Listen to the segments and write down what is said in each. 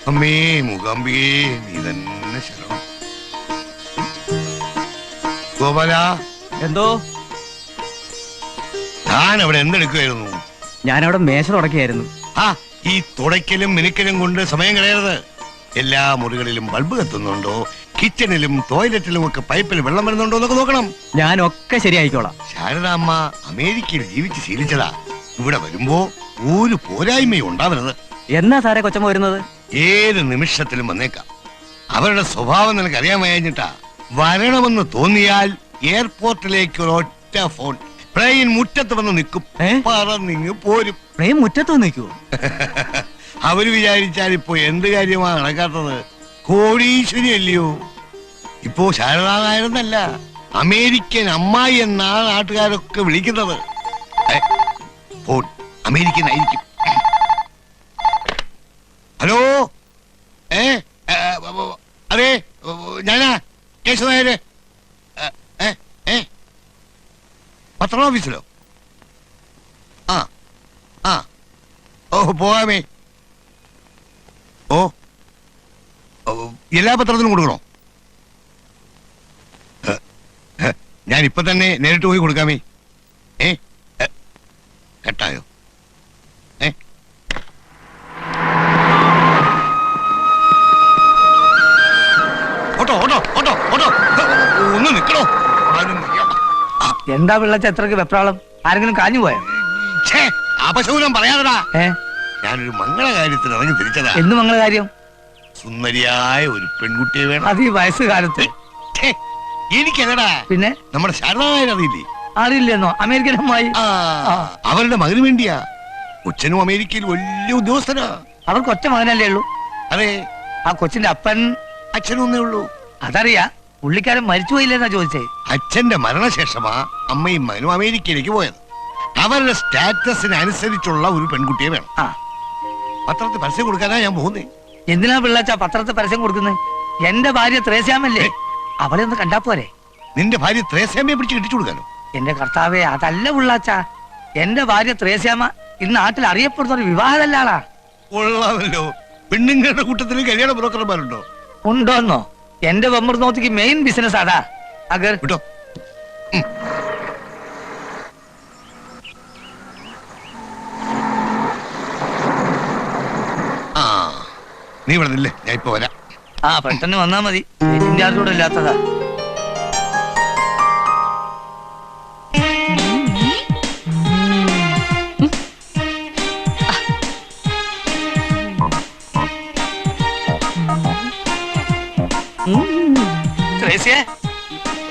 അമ്മേ മൂകാംബികേ, നീ തന്നെ ശരണം. ഗോപാല, എന്തോ? ഞാൻ അവിടെ എന്തെടുക്കുമായിരുന്നു? ഞാനവിടെ മേശ തുടക്കുകയായിരുന്നു. ഈ തുടയ്ക്കലും മിനുക്കലും കൊണ്ട് സമയം കളയരുത്. എല്ലാ മുറികളിലും ബൾബ് കത്തുന്നുണ്ടോ, കിച്ചണിലും ടോയ്ലറ്റിലും ഒക്കെ പൈപ്പിൽ വെള്ളം വരുന്നുണ്ടോ എന്നൊക്കെ നോക്കണം. ഞാനൊക്കെ ശരിയായിക്കോളാം. ശാരദാമ്മ അമേരിക്കയിൽ ജീവിച്ച് ശീലിച്ചതാ. ഇവിടെ വരുമ്പോ ഒരു പോരായ്മയും ഉണ്ടാവരുത്. എന്നാ സാറേ കൊച്ചമ്മ വരുന്നത്? ഏത് നിമിഷത്തിലും വന്നേക്കാം. അവരുടെ സ്വഭാവം നിനക്ക് അറിയാൻ വയ്യാഞ്ഞിട്ടാ. വരണമെന്ന് തോന്നിയാൽ എയർപോർട്ടിലേക്ക് ഒരൊറ്റ ഫോൺ. പ്ലെയിൻ മുറ്റത്ത് വന്ന് നിൽക്കും, പറന്നിങ്ങ് പോരും. പ്ലെയിൻ മുറ്റത്ത് നിൽക്കുവോ? അവര് വിചാരിച്ചാൽ ഇപ്പൊ എന്ത് കാര്യമാണ് നടക്കാത്തത്? കോടീശ്വരി അല്ലയോ ഇപ്പോ? ശാരദാ നായരെന്നല്ല, അമേരിക്കൻ അമ്മായി എന്നാണ് നാട്ടുകാരൊക്കെ വിളിക്കുന്നത്. ഫോൺ അമേരിക്കൻ ആയിരിക്കും. ഹലോ, അതെ, ഞാനാ കേശവനായര്. പത്ര ഓഫീസിലോ? ഓ പോകാമേ. ഓ, എല്ലാ പത്രത്തിനും കൊടുക്കണോ? ഞാൻ ഇപ്പൊ തന്നെ നേരിട്ട് പോയി കൊടുക്കാമേ. കേട്ടായോ? ഓട്ടോ ഓട്ടോ ഓട്ടോ ഓട്ടോ, ഒന്ന് നിക്കണോ? എന്താ പിള്ളച്ച എത്രക്ക് വെപ്രാളം? ആരെങ്കിലും കാഞ്ഞു പോയോ? അപശകുനം പറയാതെടാ. ഞാനൊരു മംഗളകാര്യത്തിന് ഇറങ്ങി തിരിച്ചതാ. എന്ത് മംഗളകാര്യം? സുന്ദരിയായ ഒരു പെൺകുട്ടിയെ വേണം. അത് ഈ വയസ്സുകാലത്ത്? എനിക്കതടാ. പിന്നെ നമ്മുടെ ശാരദാനായർ അറിയില്ലേ? അറിയില്ലെന്നോ? അമേരിക്കൻ അമ്മായി. അവരുടെ മകന് വേണ്ടിയാ. കൊച്ചനും അമേരിക്കയിൽ വലിയ ഉദ്യോഗസ്ഥനാ. അവർക്ക് ഒറ്റ മകനല്ലേ ഉള്ളൂ? അതെ. ആ കൊച്ചിന്റെ അപ്പൻ അച്ഛനും ഒന്നേ ഉള്ളൂ. അതറിയാ. പുള്ളിക്കാരൻ മരിച്ചുപോയില്ലെന്നാ ചോദിച്ചേ. അച്ഛന്റെ മരണശേഷമാ അമ്മയും മകനും അമേരിക്കയിലേക്ക് പോയത്. അവരുടെ സ്റ്റാറ്റസിന് അനുസരിച്ചുള്ള ഒരു പെൺകുട്ടിയെ വേണം. പത്രത്തിൽ പരസ്യം കൊടുക്കാനാ ഞാൻ പോകുന്നേ. എന്തിനാ പിള്ളാച്ച പത്രത്തിൽ പരസ്യം കൊടുക്കുന്നത്? എന്റെ ഭാര്യ ത്രേസ്യാമല്ലേ, അവളെ ഒന്ന് കണ്ടാ പോരെ? നിന്റെ ഭാര്യ ത്രേസ്യാമയെ പിടിച്ച് കെട്ടിച്ചു കൊടുക്കാനോ? എന്റെ കർത്താവേ, അതല്ല പിള്ളാച്ച. എന്റെ ഭാര്യ ത്രേസ്യാമ ഇന്ന് നാട്ടിൽ അറിയപ്പെടുന്ന ഒരു വിവാഹതല്ലാളാ. കൊള്ളാമല്ലോ. പെണ്ണുങ്ങളുടെ കൂട്ടത്തിൽ കല്യാണ ബ്രോക്കർമാരുണ്ടോ? ഉണ്ടോന്നോ? എന്റെ വെമ്പർനോത്തിക്ക് മെയിൻ ബിസിനസ് ആടാ. അഗർ വിട്ടോ. നീ ഇവിടെ നില്ലേ, ഞാൻ ഇപ്പൊ വരാം. പെട്ടെന്ന് വന്നാ മതി. ഇതിന്റെ ആർക്കൂടെ ഇല്ലാത്തതാ.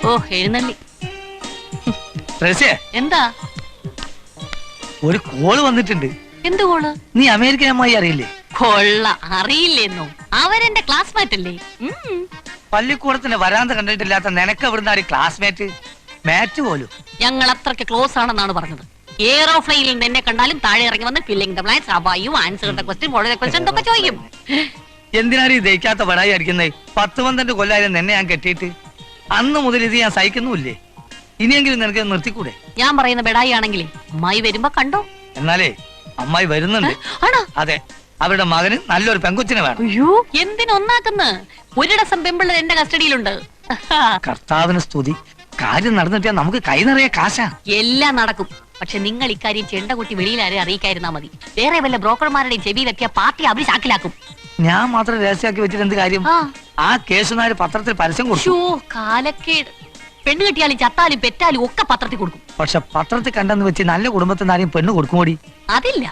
ഓ എഴുന്നള്ളി. എന്താ? ഒരു കോള് വന്നിട്ടുണ്ട്. എന്ത് കോള്? നീ അമേരിക്കൻ അമ്മായി അറിയില്ലേ? കൊള്ള, അറിയില്ലെന്നോ? അവരെന്റെ ക്ലാസ്മേറ്റ് അല്ലേ? പള്ളിക്കൂടത്തിന്റെ വരാന്ത കണ്ടിട്ടില്ലാത്ത നിനക്ക് എവിടുന്ന ക്ലാസ്മേറ്റ്? മാറ്റ് പോലും. ഞങ്ങൾ അത്രയ്ക്ക് ക്ലോസ് ആണെന്നാണ് പറഞ്ഞത്. എയറോപ്ലെയിനിൽ നിന്ന് എന്നെ കണ്ടാലും താഴെ ഇറങ്ങി വന്ന് ഫില്ലിംഗ് ദ ബ്ലാങ്ക്സ്, അബായു answer the question, follow the question എന്നൊക്കെ ചോദിക്കും. എന്തിനാണ് ഈ ദഹിക്കാത്ത പടായി അടിക്കുന്നത്? 10-12 കൊല്ലായാലും നിന്നെ ഞാൻ കെട്ടിയിട്ട് അന്ന് മുതൽ ഇത് ഞാൻ സഹിക്കുന്നുമില്ലേ? ഇനിയെങ്കിലും നിനക്ക് നിർത്തിക്കൂടെ? ഞാൻ പറയുന്ന ബെഡായി ആണെങ്കിലേ അമ്മായി വരുമ്പോ കണ്ടോ. എന്നാലേ അമ്മായി വരുന്നുണ്ട്. അതെ, അവരുടെ മകന് നല്ലൊരു പെങ്കൊച്ചിനെ വേണം. അയ്യോ, എന്തിനൊന്നാക്കുന്ന? ഒരു ഡസം പെമ്പിള്ളർ എന്റെ കസ്റ്റഡിയിലുണ്ട്. കർത്താവിന് സ്തുതി. കാര്യം നടന്നിട്ടാ നമുക്ക് കൈ നിറയെ കാശാ. എല്ലാം നടക്കും. പക്ഷെ നിങ്ങൾ ഇക്കാര്യം ചെണ്ട കുട്ടി വെളിയിൽ ആരെ അറിയിക്കായിരുന്നാ മതി. വേറെ വല്ല ബ്രോക്കർമാരുടെയും ചെവിയിലെത്തിയ പാർട്ടി അവര് ചാക്കിലാക്കും. ഞാൻ മാത്രം രഹസ്യമാക്കി വെച്ചിട്ട് എന്ത് കാര്യം? ആ കേസുനാര് പത്രത്തിൽ പരസ്യം കൊടുത്തു. കാലക്കേട്. പെണ്ണ് കെട്ടിയാലും ചത്താലും പെറ്റാലും ഒക്കെ പത്രത്തിൽ കൊടുക്കും. പക്ഷെ പത്രത്തിൽ കണ്ടെന്ന് വെച്ച് നല്ല കുടുംബത്തിൽ ആരെയും പെണ്ണ് കൊടുക്കുമോടി? അതില്ല.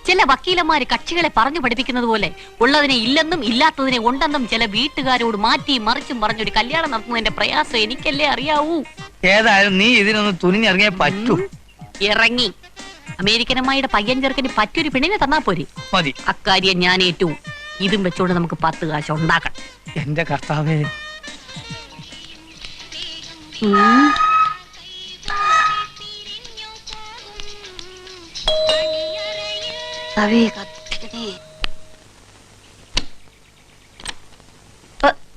ചില വക്കീലന്മാര് കക്ഷികളെ പറഞ്ഞു പഠിപ്പിക്കുന്നത് പോലെ ഉള്ളതിനെ ഇല്ലെന്നും ഇല്ലാത്തതിനെ ഉണ്ടെന്നും ചില വീട്ടുകാരോട് മാറ്റി മറിച്ചും പറഞ്ഞൊരു കല്യാണം നടത്തുന്നതിന്റെ പ്രയാസം എനിക്കല്ലേ അറിയാവൂ. ഏതായാലും നീ ഇതിനൊന്ന് തുനിഞ്ഞിറങ്ങിയേ പറ്റൂ. ഇറങ്ങി. അമേരിക്കനമ്മായിയുടെ പയ്യൻ ചെറുക്കന് പറ്റൊരു പെണ്ണിനെ തന്നാ പോരെ? മതി. അക്കാര്യം ഞാൻ ഏറ്റു. ഇതും വെച്ചോണ്ട് നമുക്ക് 10 കാശ് ഉണ്ടാക്കണം. എന്റെ കർത്താവേ.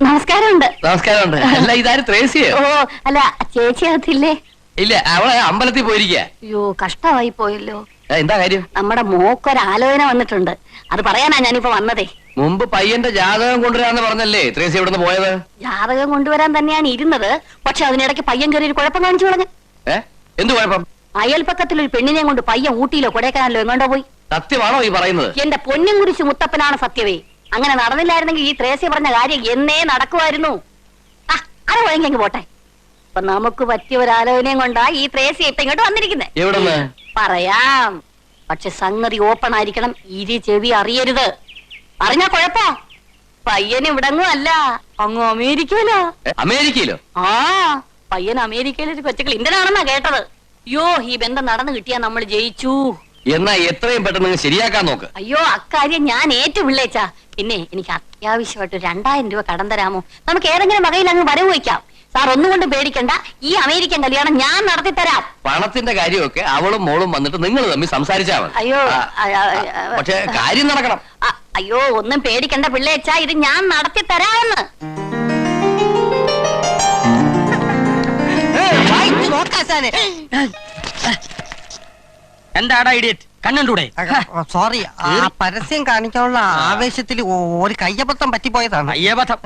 നമസ്കാരമുണ്ട്. നമസ്കാരമുണ്ട്. അല്ല, ഇതാരും ത്രേസ്യയോ? ഓ അല്ല, ചേച്ചി അകത്തില്ലേ? ഇല്ല, അവളെ അമ്പലത്തിൽ പോയിരിക്കുക. അയ്യോ, കഷ്ടമായി പോയല്ലോ. എന്താ കാര്യം? നമ്മുടെ മോക്കൊരാലോചന വന്നിട്ടുണ്ട്, അത് പറയാനാ ഞാനിപ്പോ വന്നതേ. മുമ്പ് പയ്യന്റെ ജാതകം കൊണ്ടുവരാന്ന് പറഞ്ഞല്ലേ ത്രേസി ഇവിടുന്ന് പോയത്? ജാതകം കൊണ്ടുവരാൻ തന്നെയാണ് ഇരുന്നത്, പക്ഷെ അതിനിടയ്ക്ക് പയ്യൻ കയറി ഒരു കുഴപ്പം കാണിച്ചു കളഞ്ഞു. എന്ത് കുഴപ്പം? അയൽപ്പക്കത്തിൽ ഒരു പെണ്ണിനെ കൊണ്ട് പയ്യൻ ഊട്ടിയിലോ കൊടൈക്കനാലിലോ എങ്ങോട്ടോ പോയി. സത്യമാണോ ഈ പറയുന്നത്? എന്റെ പൊന്നും കുരിശ് മുത്തപ്പനാണ് സത്യമേ. അങ്ങനെ നടന്നില്ലായിരുന്നെങ്കിൽ ഈ ത്രേസി പറഞ്ഞ കാര്യം എന്നേ നടക്കുമായിരുന്നു. അത് വഴങ്ങിയെങ്കിൽ പോട്ടെ. അപ്പൊ നമുക്ക് പറ്റിയ ഒരു ആലോചനയും കൊണ്ടാ ഈ ത്രേസി ഇപ്പൊ ഇങ്ങോട്ട് വന്നിരിക്കുന്നത്. എവിടെന്ന് പറയാം, പക്ഷെ സംഗതി ഓപ്പൺ ആയിരിക്കണം, ഇരു ചെവി അറിയരുത്. അറിഞ്ഞാ കുഴപ്പോ? പയ്യന് ഇവിടങ്ങും അല്ല, അങ്ങ് അമേരിക്കയിലോ. അമേരിക്കയിലോ? ആ, പയ്യൻ അമേരിക്കയിലൊരു കൊച്ചക്കൾ ഇന്ത്യനാണെന്നാ കേട്ടത്. അയ്യോ, ഈ ബന്ധം നടന്നു കിട്ടിയാ നമ്മൾ ജയിച്ചു. എന്നാ എത്രയും പെട്ടെന്ന് ശരിയാക്കാൻ നോക്ക്. അയ്യോ, അക്കാര്യം ഞാൻ ഏറ്റു പിള്ളേച്ചാ. പിന്നെ എനിക്ക് അത്യാവശ്യമായിട്ട് 2000 രൂപ കടം തരാമോ? നമുക്ക് ഏതെങ്കിലും വകയിൽ അങ്ങ് വരവ് വയ്ക്കാം. സാർ ഒന്നുകൊണ്ട് പേടിക്കണ്ട, ഈ അമേരിക്കൻ കല്യാണം ഞാൻ നടത്തി തരാം. പണത്തിന്റെ കാര്യമൊക്കെ അവളും മോളും വന്നിട്ട് നിങ്ങൾ തമ്മിൽ സംസാരിച്ചാ മതി. അയ്യോ, പക്ഷെ കാര്യം നടക്കണം. അയ്യോ, ഒന്നും പേടിക്കണ്ട പിള്ളേച്ചാ, ഇത് ഞാൻ നടത്തി തരാമെന്ന്. എന്താടാ ഇഡിയറ്റ്, കണ്ണൂടെ? സോറി, ആ പരസ്യം കാണിക്കാനുള്ള ആവേശത്തിൽ ഒരു കയ്യബദ്ധം പറ്റിപ്പോയതാണ്. അയ്യബദ്ധം?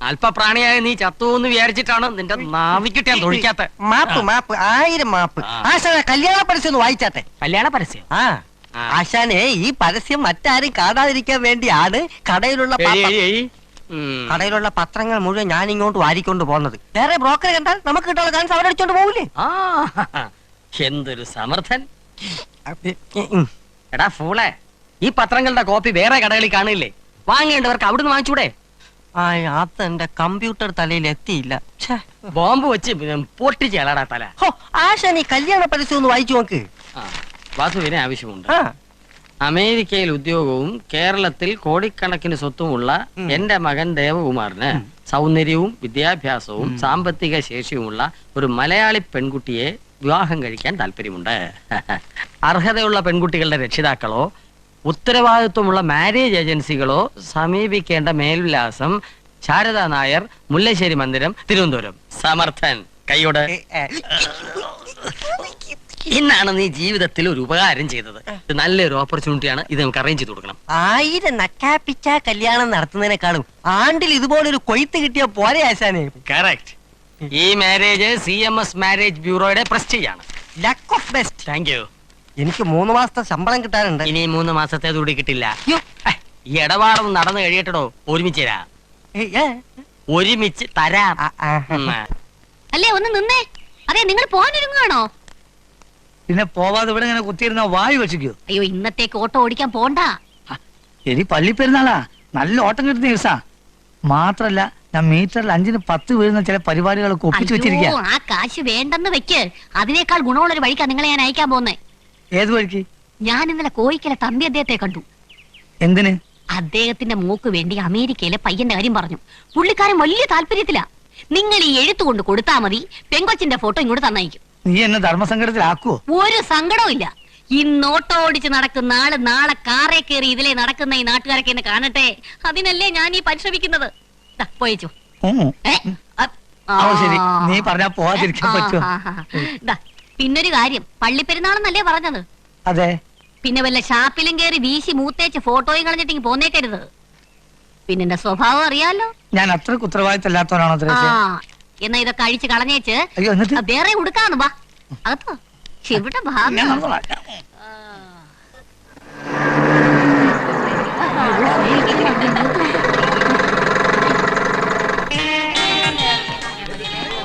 അല്പപ്രാണിയായ നീ ചത്തുവെന്ന് വിചാരിച്ചിട്ടാണ് നിന്റെ നാവിക്കിട്ട് ഞാൻ തൊഴിക്കാത്ത. മാപ്പ് മാപ്പ്, 1000 മാപ്പ്. ആശാനെ കല്യാണ പരസ്യം ഒന്ന് വായിച്ചാട്ടെ. കല്യാണ പരസ്യം? ആ, ആശാനെ ഈ പരസ്യം മറ്റാരും കാണാതിരിക്കാൻ വേണ്ടിയാണ് കടയിലുള്ള പത്രങ്ങൾ മുഴുവൻ ഞാൻ ഇങ്ങോട്ട് വാരിക്കൊണ്ട് പോകുന്നത്. വേറെ ബ്രോക്കർ കണ്ടാൽ നമുക്ക് കിട്ടാനുള്ള ചാൻസ് അവരടിച്ചോണ്ട് പോകില്ലേ? എന്തൊരു സമർത്ഥൻ. എടാ ഫൂളെ, ഈ പത്രങ്ങളുടെ കോപ്പി വേറെ കടകളിൽ കാണില്ലേ? വാങ്ങേണ്ടവർക്ക് അവിടുന്ന് വാങ്ങിച്ചൂടെ? അത് എന്റെ കമ്പ്യൂട്ടർ തലയിൽ എത്തിയില്ല. ബോംബ് വെച്ച് പൊട്ടിച്ചേളാടാ തല. ആശാൻ ഈ കല്യാണ പരസ്യം ഒന്ന് വായിച്ചു നോക്ക്. വാസുവിനെ ആവശ്യമുണ്ട്. അമേരിക്കയിൽ ഉദ്യോഗവും കേരളത്തിൽ കോടിക്കണക്കിന് സ്വത്തുമുള്ള എന്റെ മകൻ ദേവകുമാറിന് സൗന്ദര്യവും വിദ്യാഭ്യാസവും സാമ്പത്തിക ശേഷിയുമുള്ള ഒരു മലയാളി പെൺകുട്ടിയെ വിവാഹം കഴിക്കാൻ താല്പര്യമുണ്ട്. അർഹതയുള്ള പെൺകുട്ടികളുടെ രക്ഷിതാക്കളോ ഉത്തരവാദിത്വമുള്ള മാരേജ് ഏജൻസികളോ സമീപിക്കേണ്ട മേൽവിലാസം ശാരദാ നായർ, മുല്ലശ്ശേരി മന്ദിരം, തിരുവനന്തപുരം. സമർത്ഥൻ. കൈയോട്. ഇന്നാണ് നീ ജീവിതത്തിൽ ഒരു ഉപകാരം ചെയ്തത്. ഇത് നല്ലൊരു ഓപ്പർച്യൂണിറ്റിയാണ്, ഇത് നമുക്ക് അറേഞ്ച് ചെയ്ത് കൊടുക്കണം. 1000 നക്കാപ്പിച്ച കല്യാണം നടത്തുന്നതിനേക്കാളും ആണ്ടിൽ ഇതുപോലൊരു കൊയ്ത്ത് കിട്ടിയ പോരെ ആശാനെ? കറക്റ്റ്. ഈ മാരേജ് CMS മാരേജ് ബ്യൂറോയുടെ പ്രസ്റ്റീജ് ആണ്. Luck of best. Thank you. എനിക്ക് 3 മാസത്തെ ശമ്പളം കിട്ടാറുണ്ട്. ഇനി 3 മാസത്തെ കൂടി കിട്ടില്ല. ഈ ഇടപാടൊന്നും നടന്നു കഴിയട്ടോ. ഒരുമിച്ച് തരാം. ഒരുമിച്ച് തരാം. അല്ലേ, ഒന്ന് നിന്നേ. അതെ, നിങ്ങൾ പോകാനിരുന്നാണോ? പിന്നെ പോവാതെ ഇവിടെ ഇങ്ങനെ കുത്തിയിരുന്ന വായു വെച്ചിക്കോ? അയ്യോ, ഇന്നത്തേക്ക് ഓട്ടോ ഓടിക്കാൻ പോണ്ട. ഇനി പള്ളി പെരുന്നാളാ, നല്ല ഓട്ടം കിട്ടുന്ന ദിവസാ. മാത്രല്ല ഞാൻ മീറ്ററിൽ 5-ന് 10 വീഴുന്ന ചില പരിപാടികളൊക്കെ ഒപ്പിച്ചു വെച്ചിരിക്കുക. ആ കാശ് വേണ്ടെന്ന് വെക്ക്. അതിനേക്കാൾ ഗുണമുള്ളൊരു വഴിക്കാ നിങ്ങളെ ഞാൻ അയക്കാൻ പോകുന്നേ. ഏത് വഴിക്ക്? ഞാൻ ഇന്നലെ കോയിക്കലെ തമ്പി അദ്ദേഹത്തെ കണ്ടു. എന്തിന്? അദ്ദേഹത്തിന്റെ മോക്ക് വേണ്ടി അമേരിക്കയിലെ പയ്യന്റെ കാര്യം പറഞ്ഞു. പുള്ളിക്കാരൻ വലിയ താല്പര്യത്തിലാ. നിങ്ങൾ ഈ എഴുത്തു കൊണ്ട് കൊടുത്താ മതി, പെങ്കൊച്ചിന്റെ ഫോട്ടോ ഇങ്ങോട്ട് തന്നയക്കും. നീ എന്നെ ധർമ്മസങ്കടത്തിലാക്കുവോ? ഒരു സങ്കടവും ഇല്ല. ഈ നോട്ടോ ഓടിച്ച് നടക്കുന്ന ആള് നാളെ കാറേ കയറി ഇതിലെ നടക്കുന്ന ഈ നാട്ടുകാരൊക്കെ എന്നെ കാണട്ടെ. അതിനല്ലേ ഞാൻ ഈ പരിശ്രമിക്കുന്നത്. പോയിച്ചു. ശരി, നീ പറഞ്ഞാ പോവാതിരിക്കാൻ പറ്റുമോ? പിന്നൊരു കാര്യം, പള്ളിപ്പെരുന്നാളെന്നല്ലേ പറഞ്ഞത്? അതെ. പിന്നെ വല്ല ഷാപ്പിലും കയറി വീശി മൂത്തേച്ച് ഫോട്ടോയും കളഞ്ഞിട്ട് പോന്നേക്കരുത്. പിന്നെ എന്റെ സ്വഭാവം അറിയാലോ. ഞാൻ അത്രക്ക് ഉത്തരവാദിത്തമില്ലാത്തവനാണോ? എന്നാ ഇതൊക്കെ അഴിച്ച് കളഞ്ഞേച്ച് വേറെ ഉടുക്കാന്ന്. വാ അകത്തോ. ഇവിടെ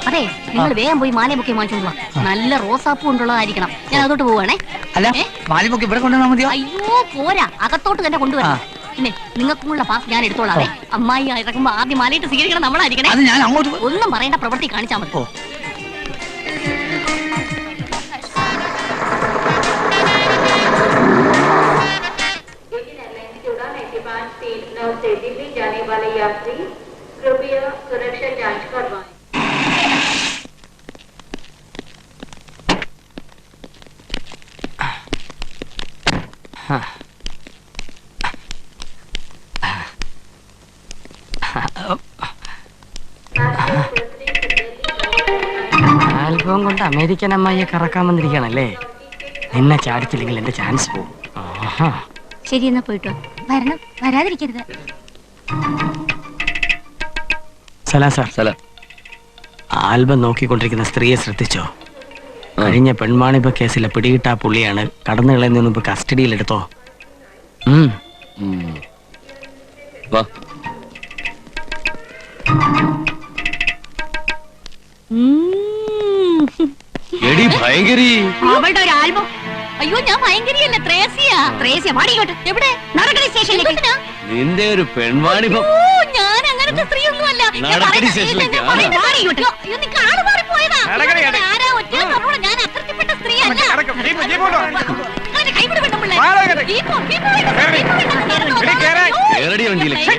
അതെ, നിങ്ങൾ വേഗം പോയി മാലമുക്കി വാങ്ങിച്ചോണ്ട് വാ. നല്ല റോസാപ്പൂ കൊണ്ടുള്ളതായിരിക്കണം. ഞാൻ അതോട്ട് പോവാണേ. മാലിമുക്കി ഇവിടെ കൊണ്ടുവന്നാ മതിയോ? അയ്യോ പോരാ, അകത്തോട്ട് തന്നെ കൊണ്ടുവരണം. പിന്നെ നിങ്ങൾക്കുള്ള പാസ് ഞാൻ എടുത്തോളാവേ. അമ്മായി ഇറക്കുമ്പോ ആദ്യം മാലയിട്ട് സ്വീകരിക്കണം നമ്മളായിരിക്കണേ. ഒന്നും പറയേണ്ട, പ്രവൃത്തി കാണിച്ചാൽ മതി. ആൽബം കൊണ്ട് അമേരിക്കൻ അമ്മായിയെ കറക്കാൻ വന്നിരിക്കുകയാണല്ലേ? നിന്നെ ചാടിച്ചില്ലെങ്കിൽ എന്റെ ചാൻസ് പോകും. ശരി എന്നാ പോയിട്ടോ. വരണം, വരാതിരിക്കരുത്. സലാം സാർ. സ്ഥലം ആൽബം നോക്കിക്കൊണ്ടിരിക്കുന്ന സ്ത്രീയെ ശ്രദ്ധിച്ചോ? കഴിഞ്ഞ പെൺവാണിഭ കേസിലെ പിടികിട്ടാ പുള്ളിയാണ്. കടന്നു കളയുന്നതിന് മുമ്പ് കസ്റ്റഡിയിലെടുത്തോ? വാ. എടി ഭയങ്കരി. അവളുടെ ഒരു ആൽബം. അയ്യോ ഞാൻ ഭയങ്കരിയല്ല, ത്രേസ്യ. ത്രേസ്യ വാടിക്കോട്ടെ. എവിടെ? നടക്കടി സ്റ്റേഷനിലേക്ക്. നിന്റെ ഒരു പെൺവാണിഭം. ഞാൻ അങ്ങനത്തെ സ്ത്രീയൊന്നുമല്ല. നടക്കടി സ്റ്റേഷനിലേക്ക്. ഞാൻ അത്രത്തിൽപ്പെട്ട സ്ത്രീയല്ല. കേരടി വണ്ടിയിലേക്ക്.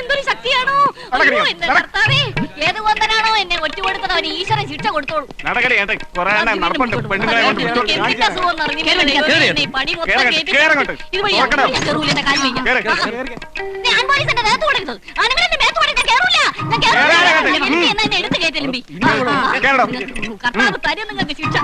എന്തൊരു ശക്തിയാണോ! ഏത് വന്തനാണോ എന്നെ ഒറ്റുകൊടുത്തത് അവന് ഈശ്വരൻ ശിക്ഷ കൊടുത്തോളൂ. എടുത്ത് കയറ്റലുമ്പി കർത്താവ് തരും നിങ്ങൾക്ക് ശിക്ഷ.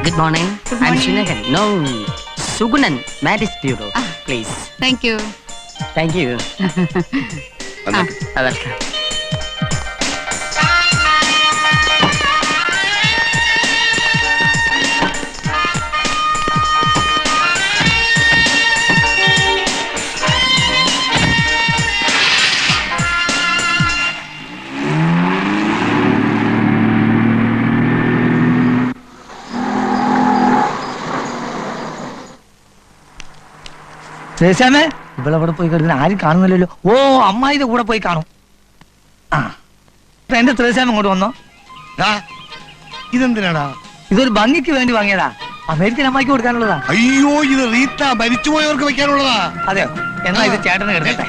Good morning. I'm Shunagan. No, Sugunan, Marriage Bureau. Please. Thank you. Thank you. Welcome. ത്രേസ്യാമേ, ഇവളവിടെ പോയി കിടന്ന് ആരും കാണുന്നില്ലല്ലോ. ഓ, അമ്മായിയുടെ കൂടെ പോയി കാണും. ആ, എന്റെ ത്രേസ്യാമ ഇങ്ങോട്ട് വന്നോ. ഇതെന്തിനാടാ? ഇതൊരു ഭംഗിക്ക് വേണ്ടി വാങ്ങിയതാ. അമേരിക്കൻ അമ്മായിക്ക് കൊടുക്കാനുള്ളതാ. അയ്യോ, ഇത് റീത്ത മരിച്ചുപോയവർക്ക് വെക്കാനുള്ളതാ. അതെയോ? എന്നാ ഇത് ചേട്ടന് കിടക്കട്ടെ.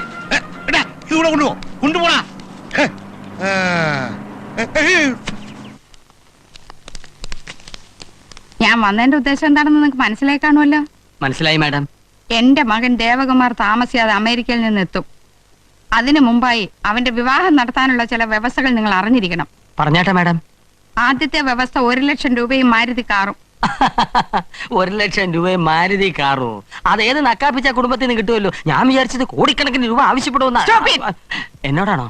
ഇതുകൂടെ കൊണ്ടുപോ, കൊണ്ടുപോടാ. ഞാൻ വന്നതിന്റെ ഉദ്ദേശം എന്താണെന്ന് നിങ്ങൾക്ക് മനസ്സിലായി കാണുമല്ലോ. മനസ്സിലായി മാഡം. എന്റെ മകൻ ദേവകുമാർ താമസിയാതെ അമേരിക്കയിൽ നിന്ന് എത്തും. അതിനു മുമ്പായി അവന്റെ വിവാഹം നടത്താനുള്ള ചില വ്യവസ്ഥകൾ നിങ്ങൾ അറിഞ്ഞിരിക്കണം. പറഞ്ഞാട്ടെ മാഡം. ആദ്യത്തെ വ്യവസ്ഥ 1 ലക്ഷം രൂപയും മാരുതി കാറും. 1 ലക്ഷം രൂപയും മാരുതി കാറോ? അതേത് നക്കാപ്പിച്ച കുടുംബത്തിൽ നിന്ന് കിട്ടുമല്ലോ. ഞാൻ വിചാരിച്ചത് കോടിക്കണക്കിന് രൂപ ആവശ്യപ്പെടുമെന്ന. എന്നോടാണോ?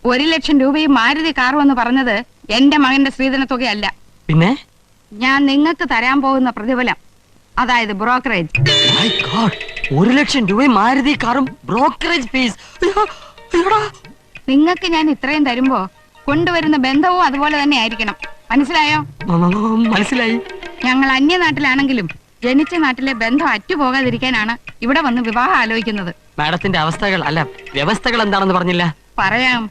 1 ലക്ഷം രൂപയും മാരുതി കാറും എന്ന് പറഞ്ഞത് എന്റെ മകന്റെ സ്ത്രീധന തുകയല്ല. പിന്നെ ഞാൻ നിങ്ങൾക്ക് തരാൻ പോകുന്ന പ്രതിഫലം, അതായത് ബ്രോക്കറേജ്. 1 ലക്ഷം രൂപയും മാരുതി കാറും ബ്രോക്കറേജ് ഫീസ്. നിങ്ങൾക്ക് ഞാൻ ഇത്രയും തരുമ്പോ കൊണ്ടുവരുന്ന ബന്ധവും അതുപോലെ തന്നെ ആയിരിക്കണം. മനസ്സിലായോ? മനസ്സിലായി. ഞങ്ങൾ അന്യനാട്ടിലാണെങ്കിലും ജനിച്ച നാട്ടിലെ ബന്ധം അറ്റുപോകാതിരിക്കാനാണ് ഇവിടെ വന്ന് വിവാഹം ആലോചിക്കുന്നത്. മാഡത്തിന്റെ അവസ്ഥകൾ അല്ല വ്യവസ്ഥകൾ എന്താണെന്ന് പറഞ്ഞില്ല. പറയാം.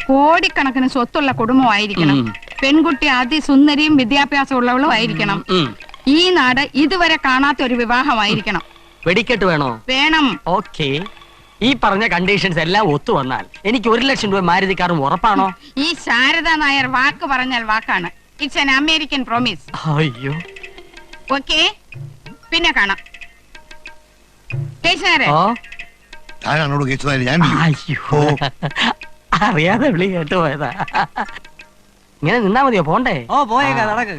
കോടിക്കണക്കിന് സ്വത്തുള്ള കുടുംബമായിരിക്കണം. പെൺകുട്ടി അതിസുന്ദരിയും വിദ്യാഭ്യാസം ഉള്ളവളും ആയിരിക്കണം. ഈ നാട് ഇതുവരെ കാണാത്ത ഒരു വിവാഹമായിരിക്കണം. വെടിക്കെട്ട് വേണോ? വേണം. ഓക്കെ. ഈ പറഞ്ഞ കണ്ടീഷൻസ് എല്ലാം ഒത്തു വന്നാൽ എനിക്ക് 1 ലക്ഷം രൂപ മാരുതി കാറും ഉറപ്പാണോ? ഈ ശാരദ നായർ വാക്ക് പറഞ്ഞാൽ വാക്കാണ്. It's an American promise. അയ്യോ. ഓക്കെ, പിന്നെ കാണാം. കേശവരെ. താനാണോട് കേസുകാരി? ഞാൻ അയ്യോ, അറിയാതെ വിളി കേട്ടു പോയതാ. ഇങ്ങനെ നിന്നാ മതിയോ? പോണ്ടേ? ഓ, പോയേക്കാ, നടക്ക്.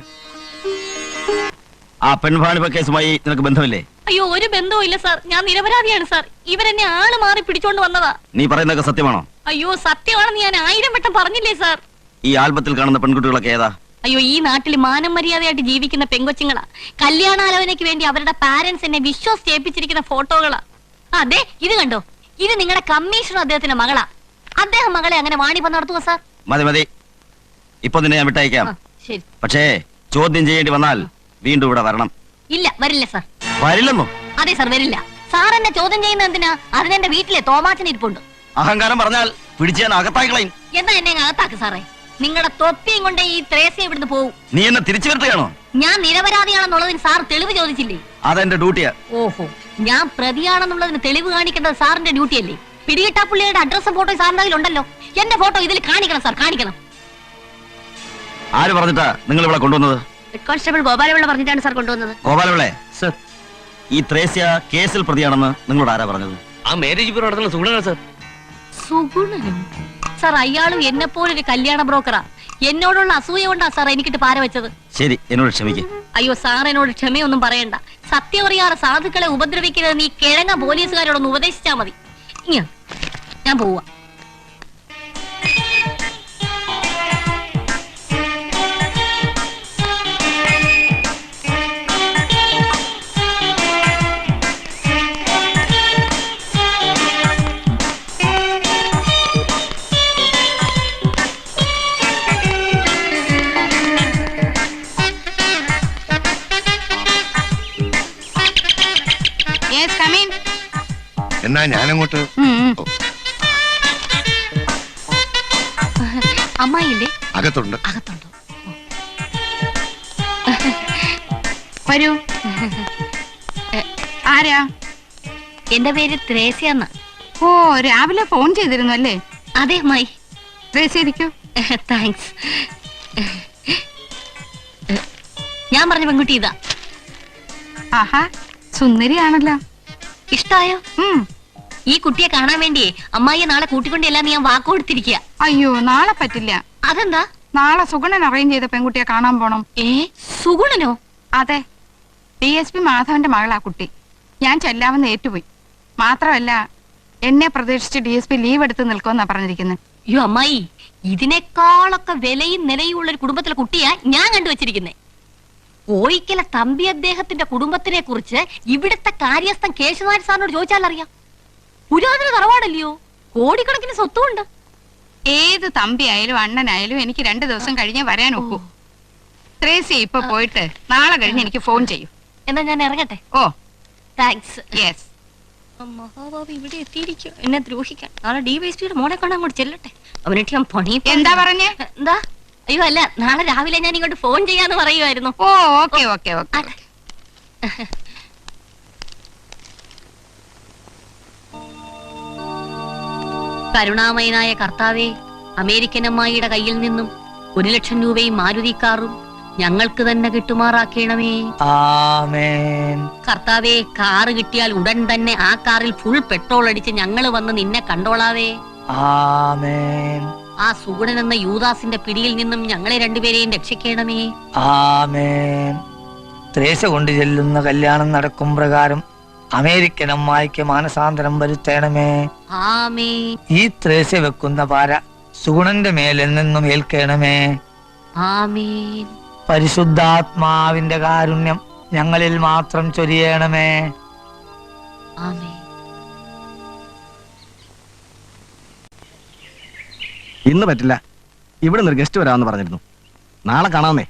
ആ പെൺവാണിഭ കേസുമായി നിനക്ക് ബന്ധമില്ലേ? അയ്യോ ഒരു ബന്ധവും ഇല്ല സാർ. ഞാൻ നിരപരാധിയാണ് സാർ. ഇവരെന്നെ ആള് മാറി പിടിച്ചോണ്ട് വന്നതാ. നീ പറയുന്നതൊക്കെ സത്യമാണോ? അയ്യോ സത്യമാണെന്ന് ഞാൻ 1000 വട്ടം പറഞ്ഞില്ലേ സാർ. ഈ ആൽബത്തിൽ കാണുന്ന പെൺകുട്ടികളൊക്കെ ഏതാ? അയ്യോ ഈ നാട്ടിൽ മാനം മര്യാദയായിട്ട് ജീവിക്കുന്ന പെങ്കൊച്ചുങ്ങളാ. കല്യാണാലോചനയ്ക്ക് വേണ്ടി അവരുടെ പാരന്റ്സ് എന്നെ വിശ്വസിച്ച് ഏൽപ്പിച്ചിരിക്കുന്ന ഫോട്ടോകളാ. അതെ ഇത് കണ്ടോ, ഇത് നിങ്ങളുടെ കമ്മീഷണർ അദ്ദേഹത്തിന്റെ മകളാ. അദ്ദേഹം മകളെ അങ്ങനെ വാണിഭം നടത്തുക സാർ? മതി മതി, ഇപ്പൊ നിന്നെ ഞാൻ വിട്ടയക്കാം. ശരി. പക്ഷേ ചോദ്യം ചെയ്യേണ്ടി വന്നാൽ വീണ്ടും ഇവിടെ വരണം. ഇല്ല വരില്ല സാർ. വരില്ലെന്നോ? അതെ സാർ വരില്ല. സാർ എന്നെ ചോദ്യം ചെയ്യുന്ന എന്തിനാ? അതിനെന്റെ വീട്ടിലെ തോമാച്ചൻ ഇരിപ്പുണ്ട്. അഹങ്കാരം പറഞ്ഞാൽ പിടിച്ച് ഞാൻ അകത്താക്കളയും. എന്നാ എന്നെ അകത്താക്ക് സാറേ. നിങ്ങളുടെ തൊപ്പിയും കൊണ്ട് ഈ ത്രേസ്യ ഇവിടുന്ന് പോവും. നീ എന്നെ തിരിച്ചു വരുത്തുകയാണോ? ഞാൻ നിരപരാധിയാണെന്നുള്ളതിന് സാർ തെളിവ് ചോദിച്ചില്ലേ? അതെന്റെ ഡ്യൂട്ടിയാ. ഓഹോ, ഞാൻ പ്രതിയാണെന്നുള്ളതിന് തെളിവ് കാണിക്കേണ്ടത് സാറിന്റെ ഡ്യൂട്ടിയല്ലേ? പിടികിട്ടാ പുള്ളിയുടെ അഡ്രസ്സും ഫോട്ടോ സാറിന്റെ കയ്യിലുണ്ടല്ലോ. എന്റെ ഫോട്ടോ ഇതിൽ കാണിക്കണം സാർ, കാണിക്കണം. ആര് പറഞ്ഞിട്ടാ നിങ്ങൾ ഇവിടെ കൊണ്ടുവന്നത്? ഹെഡ് കോൺസ്റ്റബിൾ ഗോപാലപിള്ള പറഞ്ഞിട്ടാണ് സാർ കൊണ്ടുവന്നത്. ഗോപാലപിള്ളേ, സർ, ഈ ത്രേസ്യ കേസിൽ പ്രതിയാണെന്ന് നിങ്ങളോട് ആരാ പറഞ്ഞത്? ആ മാരേജ് ബ്യൂറോ നടത്തുന്ന സുഗുണനാണ് സർ. സുഗുണനോ? സാർ അയാളും എന്നെ പോലൊരു കല്യാണ ബ്രോക്കറാ. എന്നോടുള്ള അസൂയ കൊണ്ടാ സാർ എനിക്കിട്ട് പാര വെച്ചത്. ശരി, എന്നോട് ക്ഷമിക്ക്. അയ്യോ സാർ എന്നോട് ക്ഷമയൊന്നും പറയണ്ട. സത്യം അറിയാതെ സാധുക്കളെ ഉപദ്രവിക്കരുതെന്ന് ഈ കിഴങ്ങ പോലീസുകാരോടൊന്ന് ഉപദേശിച്ചാ മതി. ഇങ്ങനെ ഞാൻ പോവാ. Yes, come in. എന്നാ ഞാനങ്ങോട്ട്. അമ്മായില്ലേ? അകത്തുണ്ട്. അകത്തുണ്ടോ? വരൂ. ആരാ? എന്റെ പേര് ത്രേസ്യാന്ന. ഓ, രാവിലെ ഫോൺ ചെയ്തിരുന്നു അല്ലേ? അതെ അമ്മായി. ത്രേസ്യ ഇരിക്കൂ. താങ്ക്സ്. ഞാൻ പറഞ്ഞ പെൺകുട്ടി ഇതാ. ആഹാ, സുന്ദരിയാണല്ലോ. ഇഷ്ടായോ? ഈ കുട്ടിയെ കാണാൻ വേണ്ടിയേ അമ്മായിയെ നാളെ കൂട്ടിക്കൊണ്ടെല്ലാം ഞാൻ വാക്ക് കൊടുത്തിരിക്കുക. അയ്യോ, നാളെ പറ്റില്ല. അതെന്താ? നാളെ സുഗുണൻ അറേഞ്ച് ചെയ്ത പെൺകുട്ടിയെ കാണാൻ പോണം. സുഗുണനോ? അതെ, DSP മാധവന്റെ മകളാ കുട്ടി. ഞാൻ ചെല്ലാമെന്ന് ഏറ്റുപോയി. മാത്രമല്ല എന്നെ പ്രതീക്ഷിച്ച് DSP ലീവ് എടുത്ത് നിൽക്കുമെന്നാ പറഞ്ഞിരിക്കുന്നത്. അയ്യോ അമ്മായി, ഇതിനേക്കാളൊക്കെ വിലയും നിലയും ഉള്ള ഒരു കുടുംബത്തിലെ കുട്ടിയാ ഞാൻ കണ്ടുവച്ചിരിക്കുന്നേ. കോയിക്കല തമ്പി അദ്ദേഹത്തിന്റെ കുടുംബത്തിനെ കുറിച്ച് ഇവിടുത്തെ കാര്യസ്ഥൻ കേശവനായർ സാറിനോട് ചോദിച്ചാൽ അറിയാം. പുരാതന തറവാടല്ലയോ, കോടിക്കണക്കിന് സ്വത്തുണ്ട്. ഏത് തമ്പിയായാലും അണ്ണനായാലും എനിക്ക് 2 ദിവസം കഴിഞ്ഞേ വരാൻ ഒക്കൂ. ത്രേസ്യ ഇപ്പൊ പോയിട്ട് നാളെ കഴിഞ്ഞ് എനിക്ക് ഫോൺ ചെയ്യൂ. എന്നാ ഞാൻ ഇറങ്ങട്ടെ. ഓ താങ്ക്സ്. യെസ്. മഹാബാബു ഇവിടെ എത്തിയിരിക്കും എന്നെ ദ്രോഹിക്കാൻ. നാളെ DYSPയുടെ മോളെ കാണാൻ അങ്ങോട്ട് ചെല്ലട്ടെ. അവനിട്ട് ഞാൻ പണി. എന്താ പറഞ്ഞേ? എന്താ? അയ്യോ അല്ല, നാളെ രാവിലെ ഞാൻ ഇങ്ങോട്ട് ഫോൺ ചെയ്യാന്ന് പറയുമായിരുന്നു. ഓ ഓക്കെ ഓക്കെ ഓക്കെ. കരുണാമയനായ കർത്താവേ, അമേരിക്കൻ അമ്മായിയുടെ കയ്യിൽ നിന്നും 1,00,000 രൂപയും മാരുതി കാറും ഞങ്ങൾക്ക് തന്നെ കിട്ടുമാറാക്കണമേ. ആമേൻ. കർത്താവേ, കാറ് കിട്ടിയാൽ ഉടൻ തന്നെ ആ കാറിൽ ഫുൾ പെട്രോൾ അടിച്ച് ഞങ്ങൾ വന്ന് നിന്നെ കണ്ടോളാവേ. ആമേൻ. ആ സുഗുണൻ എന്ന യൂദാസിന്റെ പിടിയിൽ നിന്നും ഞങ്ങളെ രണ്ടുപേരെയും രക്ഷിക്കണമേ. ആമേൻ. ത്രേസ്യ കൊണ്ട് ചെല്ലുന്ന കല്യാണം നടക്കും പ്രകാരം അമേരിക്കൻ അമ്മായിക്ക് മാനസാന്തരം വരുത്തണമേ. ആമേൻ. ഈ ത്രേസ്യ വെക്കുന്ന പാര സുഗുണന്റെ മേലിൽ നിന്നും ഏൽക്കണമേ. ആമേൻ. പരിശുദ്ധാത്മാവിന്റെ കാരുണ്യം ഞങ്ങളിൽ മാത്രം ചൊരിയണമേ. ആമേൻ. ഇന്ന് പറ്റില്ല, ഇവിടെ നിന്ന് ഗസ്റ്റ് വരാമെന്ന് പറഞ്ഞിരുന്നു. നാളെ കാണാമെന്നേ.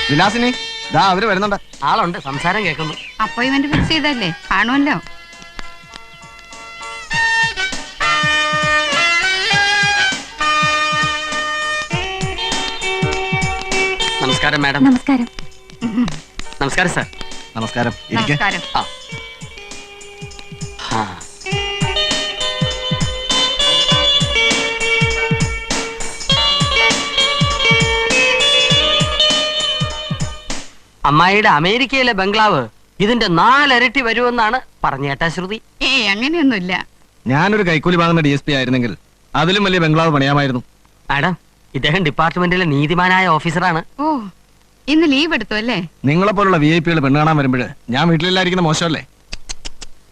വിലാസിനി, ദാ അവര് വരുന്നുണ്ട്. ആളുണ്ട്, സംസാരം കേൾക്കുന്നു. അപ്പോയിന്റ്മെന്റ് ഫിക്സ് ചെയ്തല്ലേ, കാണുമല്ലോ. നമസ്കാരം മാഡം. നമസ്കാരം. നമസ്കാരം സാർ. നമസ്കാരം. ഇരിക്കെ. നമസ്കാരം. അമ്മായിയുടെ അമേരിക്കയിലെ ബംഗ്ലാവ് ഇതിന്റെ 4 ഇരട്ടി വരുമെന്നാണ് പറഞ്ഞേട്ടാ ശ്രുതി. അങ്ങനെയൊന്നുമില്ല. ഞാനൊരു കൈക്കൂലി വാങ്ങുന്ന DSP ആയിരുന്നെങ്കിൽ അതിലും വലിയ ബംഗ്ലാവ് പണിയാമായിരുന്നു. മാഡം ഇദ്ദേഹം ഡിപ്പാർട്ട്മെന്റിലെ നീതിമാനായ ഓഫീസറാണ്. ഓ ഇന്ന് ലീവ് എടുത്തു അല്ലേ? നിങ്ങളെ പോലുള്ള VIP പെണ്ണ് കാണാൻ വരുമ്പോഴ് ഞാൻ വീട്ടിലില്ലായിരിക്കുന്ന മോശമല്ലേ?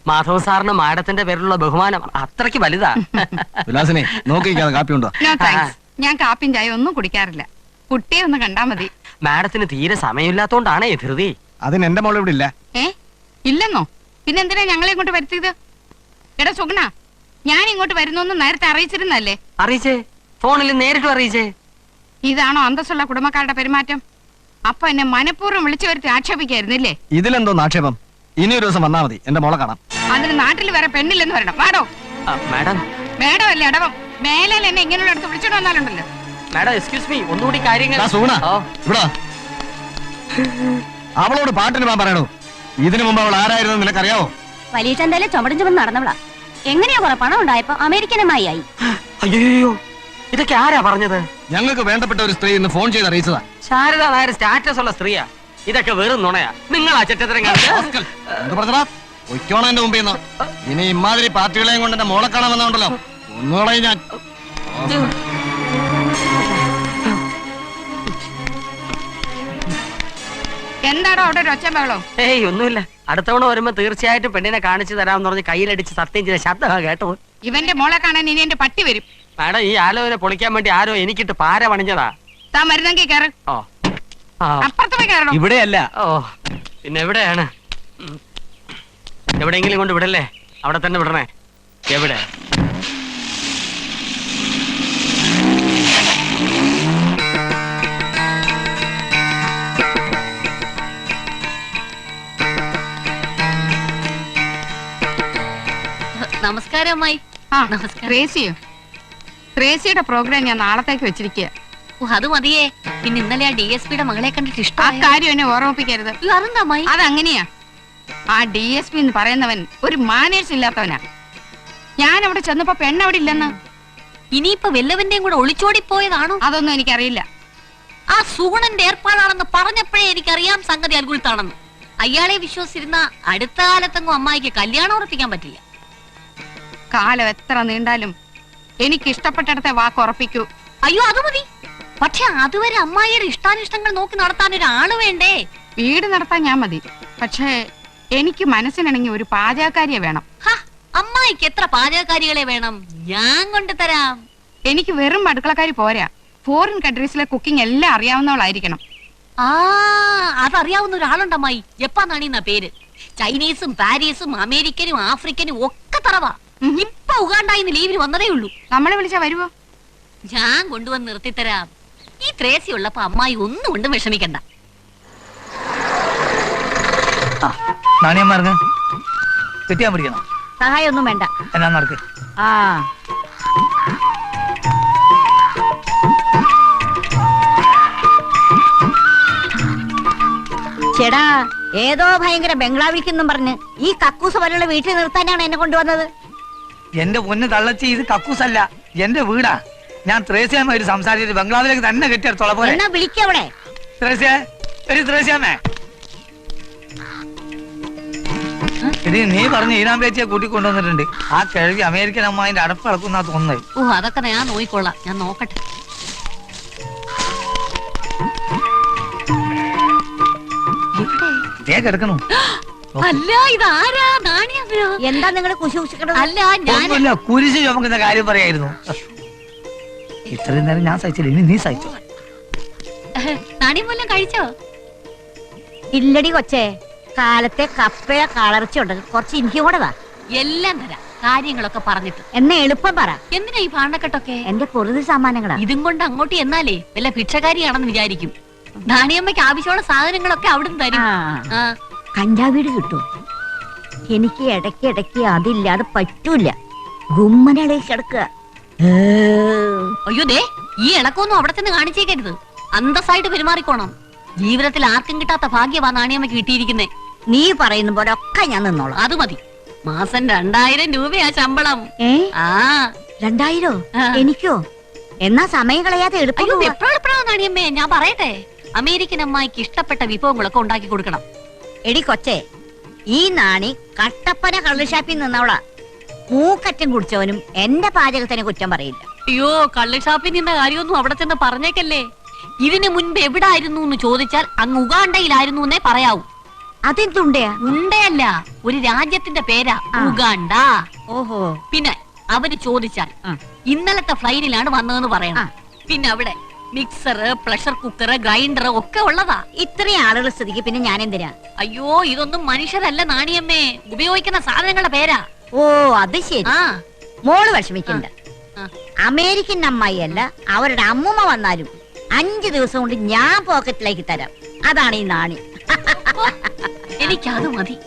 മാധവ സാറിന് മാഡത്തിന്റെ പേരിലുള്ള ബഹുമാനം അത്രയ്ക്ക് വലുതാ. വിലാസിനെ നോക്കിക്കാതെ കാപ്പി ഉണ്ടോ? No thanks. ഞാൻ കാപ്പിയും ചായ ഒന്നും കുടിക്കാറില്ല. കുട്ടിയെ ഒന്ന് കണ്ടാ മതി. മാഡത്തിന് തീരെ സമയമില്ലാത്തോണ്ടാണ് ധൃതി. അതിന് എന്റെ മോൾ ഇവിടെ ഇല്ല. ഏ ഇല്ലെന്നോ? പിന്നെന്തിനാ ഞങ്ങളെ ഇങ്ങോട്ട് വരുത്തിയത്? എടാ സുഗുണ, ഞാൻ ഇങ്ങോട്ട് വരുന്നൊന്ന് നേരത്തെ അറിയിച്ചിരുന്നല്ലേ? അറിയിച്ചേ, ഫോണിൽ നേരിട്ട് അറിയിച്ചേ. ഇതാണോ അന്തസ്സുള്ള കുടുംബക്കാരുടെ പെരുമാറ്റം? അപ്പൊ എന്നെ മനഃപൂർവ്വം വിളിച്ചു വരുത്തി ആക്ഷേപിക്കായിരുന്നില്ലേ? ഇതിലെന്തോ ആക്ഷേപം? ഇനി ഒരു ദിവസം വന്നാ മതി, എന്റെ മോളെ കാണാം. അതിന് നാട്ടിൽ വേറെ പെണ്ണില്ലെന്ന് വരണം. വാടോ. മാഡം മേഡം അല്ലേ അടവം? മേലാൽ എന്നെ ഇങ്ങനെയുള്ള അടുത്ത് വിളിച്ചോണ്ട് വന്നാലുണ്ടല്ലോ. മാഡം എക്സ്ക്യൂസ് മീ, ഒന്നുകൂടി കാര്യങ്ങൾ. സൂണ ഓ. ഇവിടെ അവളോട് പാട്ടിന് പോകാൻ പറയണോ? ഇതിനു മുമ്പ് അവൾ ആരായിരുന്നു നിനക്കറിയാവോ? വലിയ ചന്തയിലെ ചുമടും ചുമന്ന് നടന്നവളാ. എങ്ങനെയാ കുറെ പണം ഉണ്ടായപ്പോ അമേരിക്കനുമായി ആയി. അയ്യോ, ഇതൊക്കെ ആരാ പറഞ്ഞത്? ഞങ്ങൾക്ക് വേണ്ടപ്പെട്ട ഒരു സ്ത്രീ ഇന്ന് ഫോൺ ചെയ്ത് അറിയിച്ചതാ. ശാരദ നായർ സ്റ്റാറ്റസ് ഉള്ള സ്ത്രീയാ. ഇതൊക്കെ വെറും നുണയാ. നിങ്ങൾ ആ ചെറ്റത്തരം കാണിച്ചത്. എന്ത് പറഞ്ഞാ ഒയ്ക്കോണം എന്റെ മുമ്പിൽ നിന്ന്. ഇനി ഇമാതിരി പാർട്ടികളെയും കൊണ്ട് എന്റെ മോളെ കാണാൻ വന്നോണ്ടല്ലോ ഒന്നുകളെയും ഞാൻ. എന്താടോ അവിടെ ഒരു ഒച്ച ബഹളോ? ഏയ് ഒന്നുമില്ല. അടുത്ത തവണ വരുമ്പോ തീർച്ചയായിട്ടും പെണ്ണിനെ കാണിച്ചു തരാമെന്ന് പറഞ്ഞ് കയ്യിലടിച്ച് സത്യം ചെയ്ത ശബ്ദമാ കേട്ടത്. ഇവന്റെ മോളെ കാണാൻ ഇനി എന്റെ പട്ടി വരും. മാഡം ഈ ആലോചന പൊളിക്കാൻ വേണ്ടി ആരോ എനിക്കിട്ട് പാര പണിഞ്ഞതാ. താൻ മരുന്നെങ്കിൽ കയറ്. ഓ ആ, അപ്പുറത്ത് പോയി കയറണം. ഇവിടെയല്ല. ഓ പിന്നെ എവിടെയാണ്? എവിടെയെങ്കിലും കൊണ്ട് വിടല്ലേ? അവിടെ തന്നെ വിടണേ. എവിടെ? നമസ്കാരം അമ്മായി. ആ നമസ്കാരം. ത്രേസിയോ? ത്രേസിയുടെ പ്രോഗ്രാം ഞാൻ നാളത്തേക്ക് വെച്ചിരിക്കുക. ഓ, അത് മതിയേ. പിന്നെ ഇന്നലെ ആ DSPയുടെ മകളെ കണ്ടിട്ട് ആ ഇഷ്ടമായി. കാര്യം എന്നെ ഓർമ്മിപ്പിക്കരുത്. അതെന്താ അമ്മായി? അതങ്ങനെയാ. ആ DSP എന്ന് പറയുന്നവൻ ഒരു മാനേഴ്സ് ഇല്ലാത്തവനാ. ഞാൻ അവിടെ ചെന്നപ്പോ പെണ്ണവിടെ ഇല്ലെന്ന്. ഇനിയിപ്പോ വല്ലവന്റെയും കൂടെ ഒളിച്ചോടി പോയതാണോ? അതൊന്നും എനിക്കറിയില്ല. ആ സുഗുണന്റെ ഏർപ്പാടാണെന്ന് പറഞ്ഞപ്പോഴേ എനിക്കറിയാം സംഗതി അൽഗുൽത്താണെന്ന്. അയാളെ വിശ്വസിച്ചിരുന്ന അടുത്ത കാലത്തെങ്ങും അമ്മായിക്ക് കല്യാണം ഉറപ്പിക്കാൻ പറ്റില്ല. കാലം എത്ര നീണ്ടാലും എനിക്ക് ഇഷ്ടപ്പെട്ടിടത്തെ വാക്ക് ഉറപ്പിക്കൂ. അയ്യോ അത് മതി. പക്ഷെ അതുവരെ അമ്മായിയുടെ ഇഷ്ടാനിഷ്ടങ്ങൾ നോക്കി നടത്താൻ ഒരാള് വേണ്ടേ? വീട് നടത്താൻ ഞാൻ മതി. പക്ഷേ എനിക്ക് മനസ്സിനിണങ്ങി ഒരു പാചകക്കാരിയെ വേണം. ഹ, അമ്മായിക്ക് എത്ര പാചകക്കാരികളെ വേണം? ഞാൻ കൊണ്ടുതരാം. എനിക്ക് വെറും അടുക്കളക്കാരി പോരാ. ഫോറിൻ കൺട്രീസിലെ കുക്കിംഗ് എല്ലാം അറിയാവുന്നവളായിരിക്കണം. ആ, അതറിയാവുന്ന ഒരാളുണ്ട് അമ്മായി. ജപ്പാന്നാണ് പേര്. ചൈനീസും പാരീസും അമേരിക്കനും ആഫ്രിക്കനും ഒക്കെ തറവാ. ഇപ്പൊ ഉഗാണ്ടായിന്ന് ലീവിന് വന്നതേ ഉള്ളൂ. നമ്മളെ വിളിച്ചാ വരുവോ? ഞാൻ കൊണ്ടുവന്ന് നിർത്തിത്തരാം. ഈ ത്രേസി ഉള്ളപ്പോ അമ്മായി ഒന്നും കൊണ്ടും വിഷമിക്കണ്ട. നാണിയന്മാർക്ക് കിട്ടിയാൻ പിടിക്കണം. സഹായം ഒന്നും വേണ്ട. എന്നാ നടക്ക്. ആ, ചേടാ, ഏതോ ഭയങ്കര ബംഗ്ലാവിൽക്കെന്നും പറഞ്ഞ് ഈ കക്കൂസ് പോലുള്ള വീട്ടിൽ നിർത്താനാണ് എന്നെ കൊണ്ടുവന്നത്. എന്റെ പൊന്ന് തള്ളച്ചി, ഇത് കക്കൂസല്ല, എന്റെ വീടാ. ഞാൻ ത്രേസ്യാമ്മ സംസാരിച്ചിട്ട് ബംഗ്ലാവിലേക്ക് തന്നെ കെട്ടിയെടുത്തോളാം. പോലെ എന്നാ വിളിക്കവിടെ. ത്രേസ്യേ, ഒരു ത്രേസ്യാമ്മേ, ഇത് നീ പറഞ്ഞ ഈനാമ്പേച്ചിയെ കൂട്ടിക്കൊണ്ടുവന്നിട്ടുണ്ട്. ആ കിഴവി അമേരിക്കൻ അമ്മായിന്റെ അടപ്പ് ഇളക്കുന്ന തോന്നുന്നത്. ഓ, അതൊക്കെ ഞാൻ നോക്കിക്കൊള്ളാം. ഞാൻ നോക്കട്ടെ. ഇതേ കിടക്കണു. അല്ല, ഇതാരാ? നാണിയമ്മയോ? എന്താ നിങ്ങൾ കുശിക്കണത്? അല്ല, ഞാൻ ഒന്നുമില്ല, കുരിശ് ചുമക്കുന്ന കാര്യം പറയായിരുന്നു. ഇത്രയും നേരം ഞാൻ സഹിച്ചില്ല, ഇനി നീ സഹിച്ചോ. നാണിയം വല്ലതും കഴിച്ചോ? ഇല്ലടി കൊച്ചേ, കാലത്തെ കപ്പയ കളർച്ചുണ്ട്. കുറച്ച് എനിക്ക് കൂടെ എല്ലാം തരാം. കാര്യങ്ങളൊക്കെ പറഞ്ഞിട്ട് എന്നെ എളുപ്പം പറ. എന്തിനാ ഈ ഭാണ്ഡക്കെട്ടൊക്കെ? എന്റെ പൊറുതി സാമാനങ്ങളാ. ഇതും കൊണ്ട് അങ്ങോട്ട് എന്നാലേ വല്ല ഭിക്ഷക്കാരിയാണെന്ന് വിചാരിക്കും. നാണിയമ്മയ്ക്ക് ആവശ്യമുള്ള സാധനങ്ങളൊക്കെ അവിടുന്ന് തരും. കഞ്ചാവീട് കിട്ടും. എനിക്ക് ഇടയ്ക്ക് അതില്ലാതെ പറ്റൂല. ഗുമ്മനളെ കിടക്കുക. അയ്യോ ദേ, ഈ ഇളക്കൊന്നും അവിടെ തന്നെ കാണിച്ചേക്കരുത്. അന്തസ്സായിട്ട് പെരുമാറിക്കോണം. ജീവിതത്തിൽ ആർക്കും കിട്ടാത്ത ഭാഗ്യവാ നാണിയമ്മയ്ക്ക് കിട്ടിയിരിക്കുന്നേ. നീ പറയുന്ന പോലെ ഒക്കെ ഞാൻ നിന്നോളാം. അത് മതി. മാസം 2000 രൂപയാ ശമ്പളം. ആ, 2000? എനിക്കോ? എന്നാ സമയം കളയാതെ എപ്പോഴാ നാണിയമ്മേ? ഞാൻ പറയട്ടെ, അമേരിക്കൻ അമ്മായിക്ക് ഇഷ്ടപ്പെട്ട വിഭവങ്ങളൊക്കെ ഉണ്ടാക്കി കൊടുക്കണം. എടി കൊച്ചേ, ഈ നാണി കട്ടപ്പന കള്ളുഷാപ്പിൽ നിന്നവളാ. മൂക്കറ്റം കുടിച്ചവനും എന്റെ പാചകത്തിനെ കുറ്റം പറയില്ല. അയ്യോ കള്ളുഷാപ്പിൽ നിന്ന കാര്യമൊന്നും അവിടെ ചെന്ന് പറഞ്ഞേക്കല്ലേ. ഇതിനു മുൻപ് എവിടായിരുന്നു എന്ന് ചോദിച്ചാൽ അങ്ങ് ഉഗാണ്ടയിലായിരുന്നു എന്നേ പറയാവൂ. അതെന്തുണ്ടയാ? ഉണ്ടയല്ല, ഒരു രാജ്യത്തിന്റെ പേരാ ഉഗാണ്ട. ഓഹോ. പിന്നെ അവര് ചോദിച്ചാൽ ഇന്നലത്തെ ഫ്ലൈറ്റിലാണ് വന്നതെന്ന് പറയണം. പിന്നെ അവിടെ മിക്സർ, പ്രഷർ കുക്കർ, ഗ്രൈൻഡർ ഒക്കെ ഉള്ളതാ. ഇത്രയും ആളുകൾ സ്ഥിതിക്ക് പിന്നെ ഞാൻ എന്തിനാ? അയ്യോ ഇതൊന്നും മനുഷ്യരല്ല നാണിയമ്മേ, ഉപയോഗിക്കുന്ന സാധനങ്ങളുടെ പേരാ. ഓ അത് ശരി. ആ മോള് വിഷമിക്കണ്ട. ആ. അമേരിക്കൻ അമ്മായിയല്ല, അവരുടെ അമ്മൂമ്മ വന്നാലും 5 ദിവസം കൊണ്ട് ഞാൻ പോക്കറ്റിലേക്ക് തരാം. അതാണ് ഈ നാണി. എനിക്കത് മതി.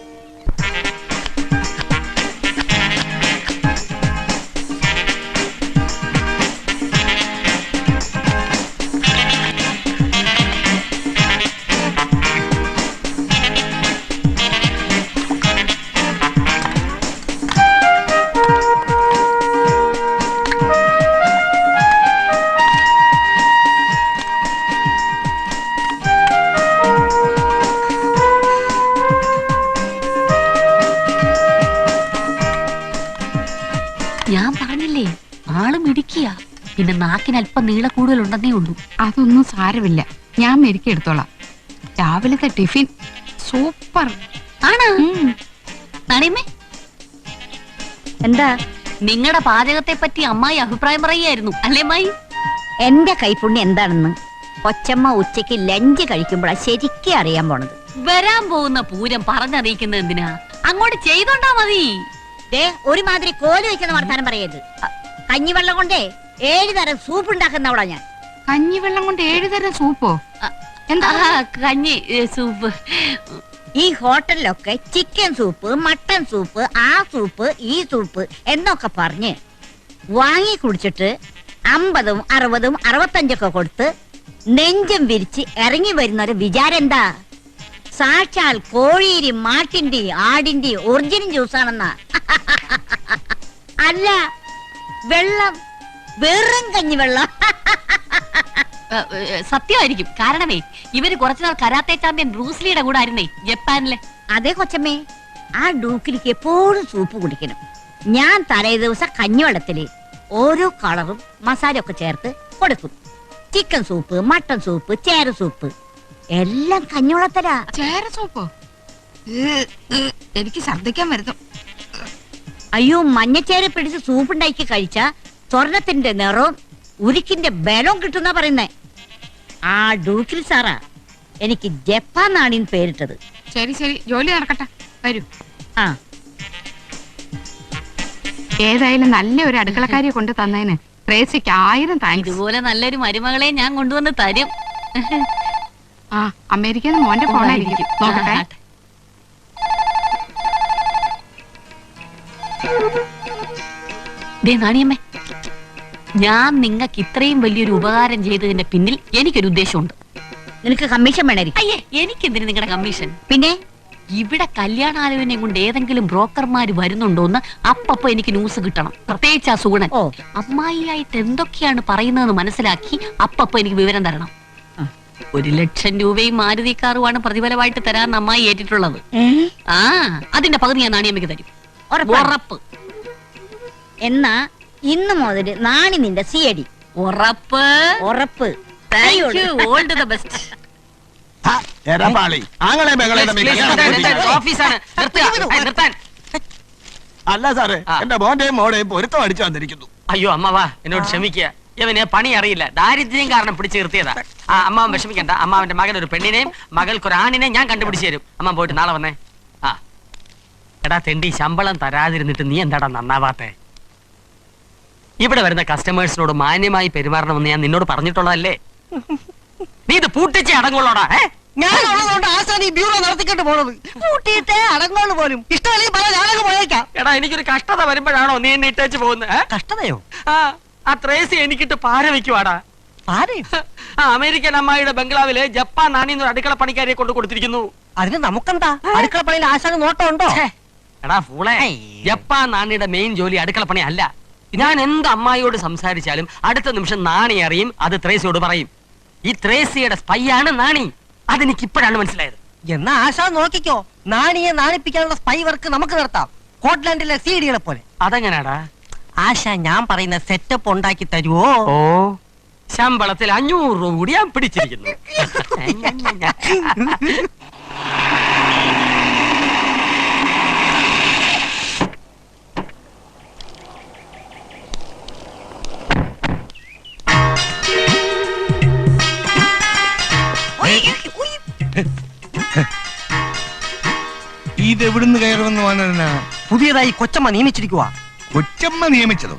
ഞാൻ പറഞ്ഞില്ലേ ആള് മിടിക്കുക. പിന്നെ നാക്കിന് അല്പം നീള കൂടുതലുണ്ടെന്നേ ഉള്ളൂ. അതൊന്നും സാരമില്ല, ഞാൻ മെരുക്കി എടുത്തോളാം. രാവിലത്തെ ടിഫിൻ സൂപ്പർ ആണ്. നാണിയമ്മേ, എന്താ? നിങ്ങളുടെ പാചകത്തെ പറ്റി അമ്മായി അഭിപ്രായം പറയുകയായിരുന്നു അല്ലേ അമ്മായി? എന്റെ കൈപ്പുണ്യം എന്താണെന്ന് കൊച്ചമ്മ ഉച്ചയ്ക്ക് ലഞ്ച് കഴിക്കുമ്പോഴാ ശരിക്കും അറിയാൻ പോണത്. വരാൻ പോകുന്ന പൂരം പറഞ്ഞറിയിക്കുന്നത് എന്തിനാ? അങ്ങോട്ട് ചെയ്തോണ്ടാ മതി. ഒരുമാതിരി കോല് വെക്കുന്ന വർത്താനം പറയരുത്. കഞ്ഞിവെള്ളം കൊണ്ടേ 7 തരം സൂപ്പ് ഉണ്ടാക്കുന്നവളാ ഞാൻ. കഞ്ഞിവെള്ളം കൊണ്ട് 7 തരം സൂപ്പോ? എന്താ? കഞ്ഞി സൂപ്പ്. ഈ ഹോട്ടലിലൊക്കെ ചിക്കൻ സൂപ്പ്, മട്ടൻ സൂപ്പ്, ആ സൂപ്പ്, ഈ സൂപ്പ് എന്നൊക്കെ പറഞ്ഞ് വാങ്ങി കുടിച്ചിട്ട് 50ഉം 60ഉം 65ഒക്കെ കൊടുത്ത് നെഞ്ചും വിരിച്ച് ഇറങ്ങി വരുന്നൊരു വിചാരം എന്താ? സാക്ഷാൽ കോഴിയുടെ, മാട്ടിന്റെ, ആടിന്റെ ഒറിജിനൽ ജ്യൂസാണെന്നാ. അല്ല, വെള്ളം, വെറും കഞ്ഞിവെള്ളം. സത്യമായിരിക്കും. കാരണമേ ഇവര് കുറച്ചുനാൾ കരാത്തെ ചാമ്പ്യൻ ബ്രൂസ്ലിയുടെ കൂടെ ആയിരുന്നേ ജപ്പാനിലെ. അതേ കൊച്ചമ്മേ, ആ ഡൂക്കിലേക്ക് എപ്പോഴും സൂപ്പ് കുടിക്കണം. ഞാൻ തലേ ദിവസം കഞ്ഞിവെള്ളത്തില് ഓരോ കളറും മസാല ഒക്കെ ചേർത്ത് കൊടുക്കും. ചിക്കൻ സൂപ്പ്, മട്ടൻ സൂപ്പ്, ചേര സൂപ്പ് എല്ലാം കഞ്ഞിവെള്ളത്തരാ. ചേര സൂപ്പോ? എനിക്ക് ഛർദ്ദിക്കാൻ വരുന്നു. അയ്യോ, മഞ്ഞച്ചേര പിടിച്ച് സൂപ്പ് ഉണ്ടാക്കി കഴിച്ച സ്വർണത്തിന്റെ നിറവും ഉരുക്കിന്റെ ബലവും കിട്ടുന്ന പറയുന്നേ. ആ ഡൂക്കിൽ സാറാ എനിക്ക് ജപ്പാൻ നാണിന്ന് പേരിട്ടത്. ശരി ശരി, ജോലി നടക്കട്ടെ, വരൂ. ആ, ഏതായാലും നല്ല ഒരു അടുക്കളക്കാരിയെ കൊണ്ട് തന്നതിന് ട്രേസിക്ക് 1000 താങ്ക്സ്. ഇതുപോലെ നല്ലൊരു മരുമകളെ ഞാൻ കൊണ്ടുവന്ന് തരും. ആ, അമേരിക്കയിൽ മോന്റെ ഫോണായിരിക്കും, നോക്കട്ടെ. നാണിയമ്മേ, ഞാൻ നിങ്ങൾക്ക് ഇത്രയും വലിയൊരു ഉപകാരം ചെയ്തതിന്റെ പിന്നിൽ എനിക്കൊരു ഉദ്ദേശമുണ്ട്. നിനക്ക് കമ്മീഷൻ വേണമായിരിക്കും. അയ്യേ, എനിക്കെന്തിന് നിങ്ങളുടെ കമ്മീഷൻ? പിന്നെ ഇവിടെ കല്യാണാലോചനയും കൊണ്ട് ഏതെങ്കിലും ബ്രോക്കർമാര് വരുന്നുണ്ടോന്ന് അപ്പപ്പോ എനിക്ക് ന്യൂസ് കിട്ടണം. പ്രത്യേകിച്ച് ആ സുഗുണൻ അമ്മായിയായിട്ട് എന്തൊക്കെയാണ് പറയുന്നതെന്ന് മനസ്സിലാക്കി അപ്പപ്പോ എനിക്ക് വിവരം തരണം. 1,00,000 രൂപയും മാരുതി കാറുമാണ് പ്രതിഫലമായിട്ട് തരാൻ അമ്മായി ഏറ്റിട്ടുള്ളത്. ആ, അതിന്റെ പകുതി ഞാൻ നാണിയമ്മയ്ക്ക് തരും. ഉറപ്പ്. എന്നാ ഇന്ന് മുതൽ നാണി നിന്റെ സിയടി. ഉറപ്പ്. ഉറപ്പ്. Thank you. All the best. അല്ല സാറേ, എന്റെ മോന്റെയും മോളെയും പൊരുത്തം അടിച്ചു വന്നിരിക്കുന്നു. അയ്യോ അമ്മാവാ, എന്നോട് ക്ഷമിക്കുക. ഇവന് പണി അറിയില്ല, ദാരിദ്ര്യം കാരണം പിടിച്ചു നിർത്തിയതാ. ആ അമ്മാവൻ വിഷമിക്കണ്ട. അമ്മാവന്റെ മകൻ ഒരു പെണ്ണിനെയും മകൾക്ക് ഒരു ആണിനെയും ഞാൻ കണ്ടുപിടിച്ചു തരും. അമ്മ പോയിട്ട് നാളെ വന്നേ. ആ എടാ തെണ്ടി, ശമ്പളം തരാതിരുന്നിട്ട് നീ എന്താടാ നന്നാവാത്തെ? ഇവിടെ വരുന്ന കസ്റ്റമേഴ്സിനോട് മാന്യമായി പെരുമാറണമെന്ന് ഞാൻ നിന്നോട് പറഞ്ഞിട്ടുള്ളതല്ലേ? നീ ഇത് പൂട്ടിച്ച് അടങ്ങുള്ളോടാ. ഞാൻ ഉള്ളതുകൊണ്ട് ആശാൻ ഈ ബ്യൂറോ നടത്തിക്കൊണ്ട് പോണത്. കൂട്ടിയിട്ടേ അടങ്ങോള് പോലും. ഇഷ്ടമല്ലെങ്കിൽ പല ഞാനൊക്കെ പോയേക്കാം. എടാ, എനിക്കൊരു കഷ്ടത വരുമ്പോഴാണോ നീ എന്നെ ഇട്ടേച്ച് പോകുന്നത്? കഷ്ടതയോ? ആ ത്രേസി എനിക്കിട്ട് പാര വെക്കുവാടാ. ആ അമേരിക്കൻ അമ്മായിയുടെ ബംഗ്ലാവില് ജപ്പാൻ നാണിന്ന് അടുക്കള പണിക്കാരെ കൊണ്ട് കൊടുത്തിരിക്കുന്നു. അതിന് നമുക്കെന്താ? അടുക്കള പണിയിൽ ആശാന് നോട്ടമുണ്ടോ? എടാ ഫൂളെ, ജപ്പാൻ നാണിയുടെ മെയിൻ ജോലി അടുക്കള പണി അല്ല. ഞാൻ എന്ത് അമ്മായിയോട് സംസാരിച്ചാലും അടുത്ത നിമിഷം നാണി അറിയും, അത് ത്രേസിയോട് പറയും. ഈ ത്രേസിയുടെ സ്പൈയാണ് നാണി. അതെനിക്ക് ഇപ്പോഴാണ് മനസ്സിലായത്. എന്നാ ആശാൻ നോക്കിക്കോ, നാണിയെ നാണിപ്പിക്കാനുള്ള സ്പൈ വർക്ക് നമുക്ക് നടത്താം, സ്കോട്ട്ലാൻഡിലെ സീഡികളെ പോലെ. അതെങ്ങനാടാ? ആശ ഞാൻ പറയുന്ന സെറ്റപ്പ് ഉണ്ടാക്കി തരുവോ? ഓ ശമ്പളത്തിൽ 500 രൂപ കൂടി ഞാൻ പിടിച്ചിരിക്കുന്നു. ഇതെവിടുന്ന് കയറുമെന്ന് വാനരനാ? പുതിയതായി കൊച്ചമ്മ നിയമിച്ചിരിക്കുക. കൊച്ചമ്മ നിയമിച്ചതോ?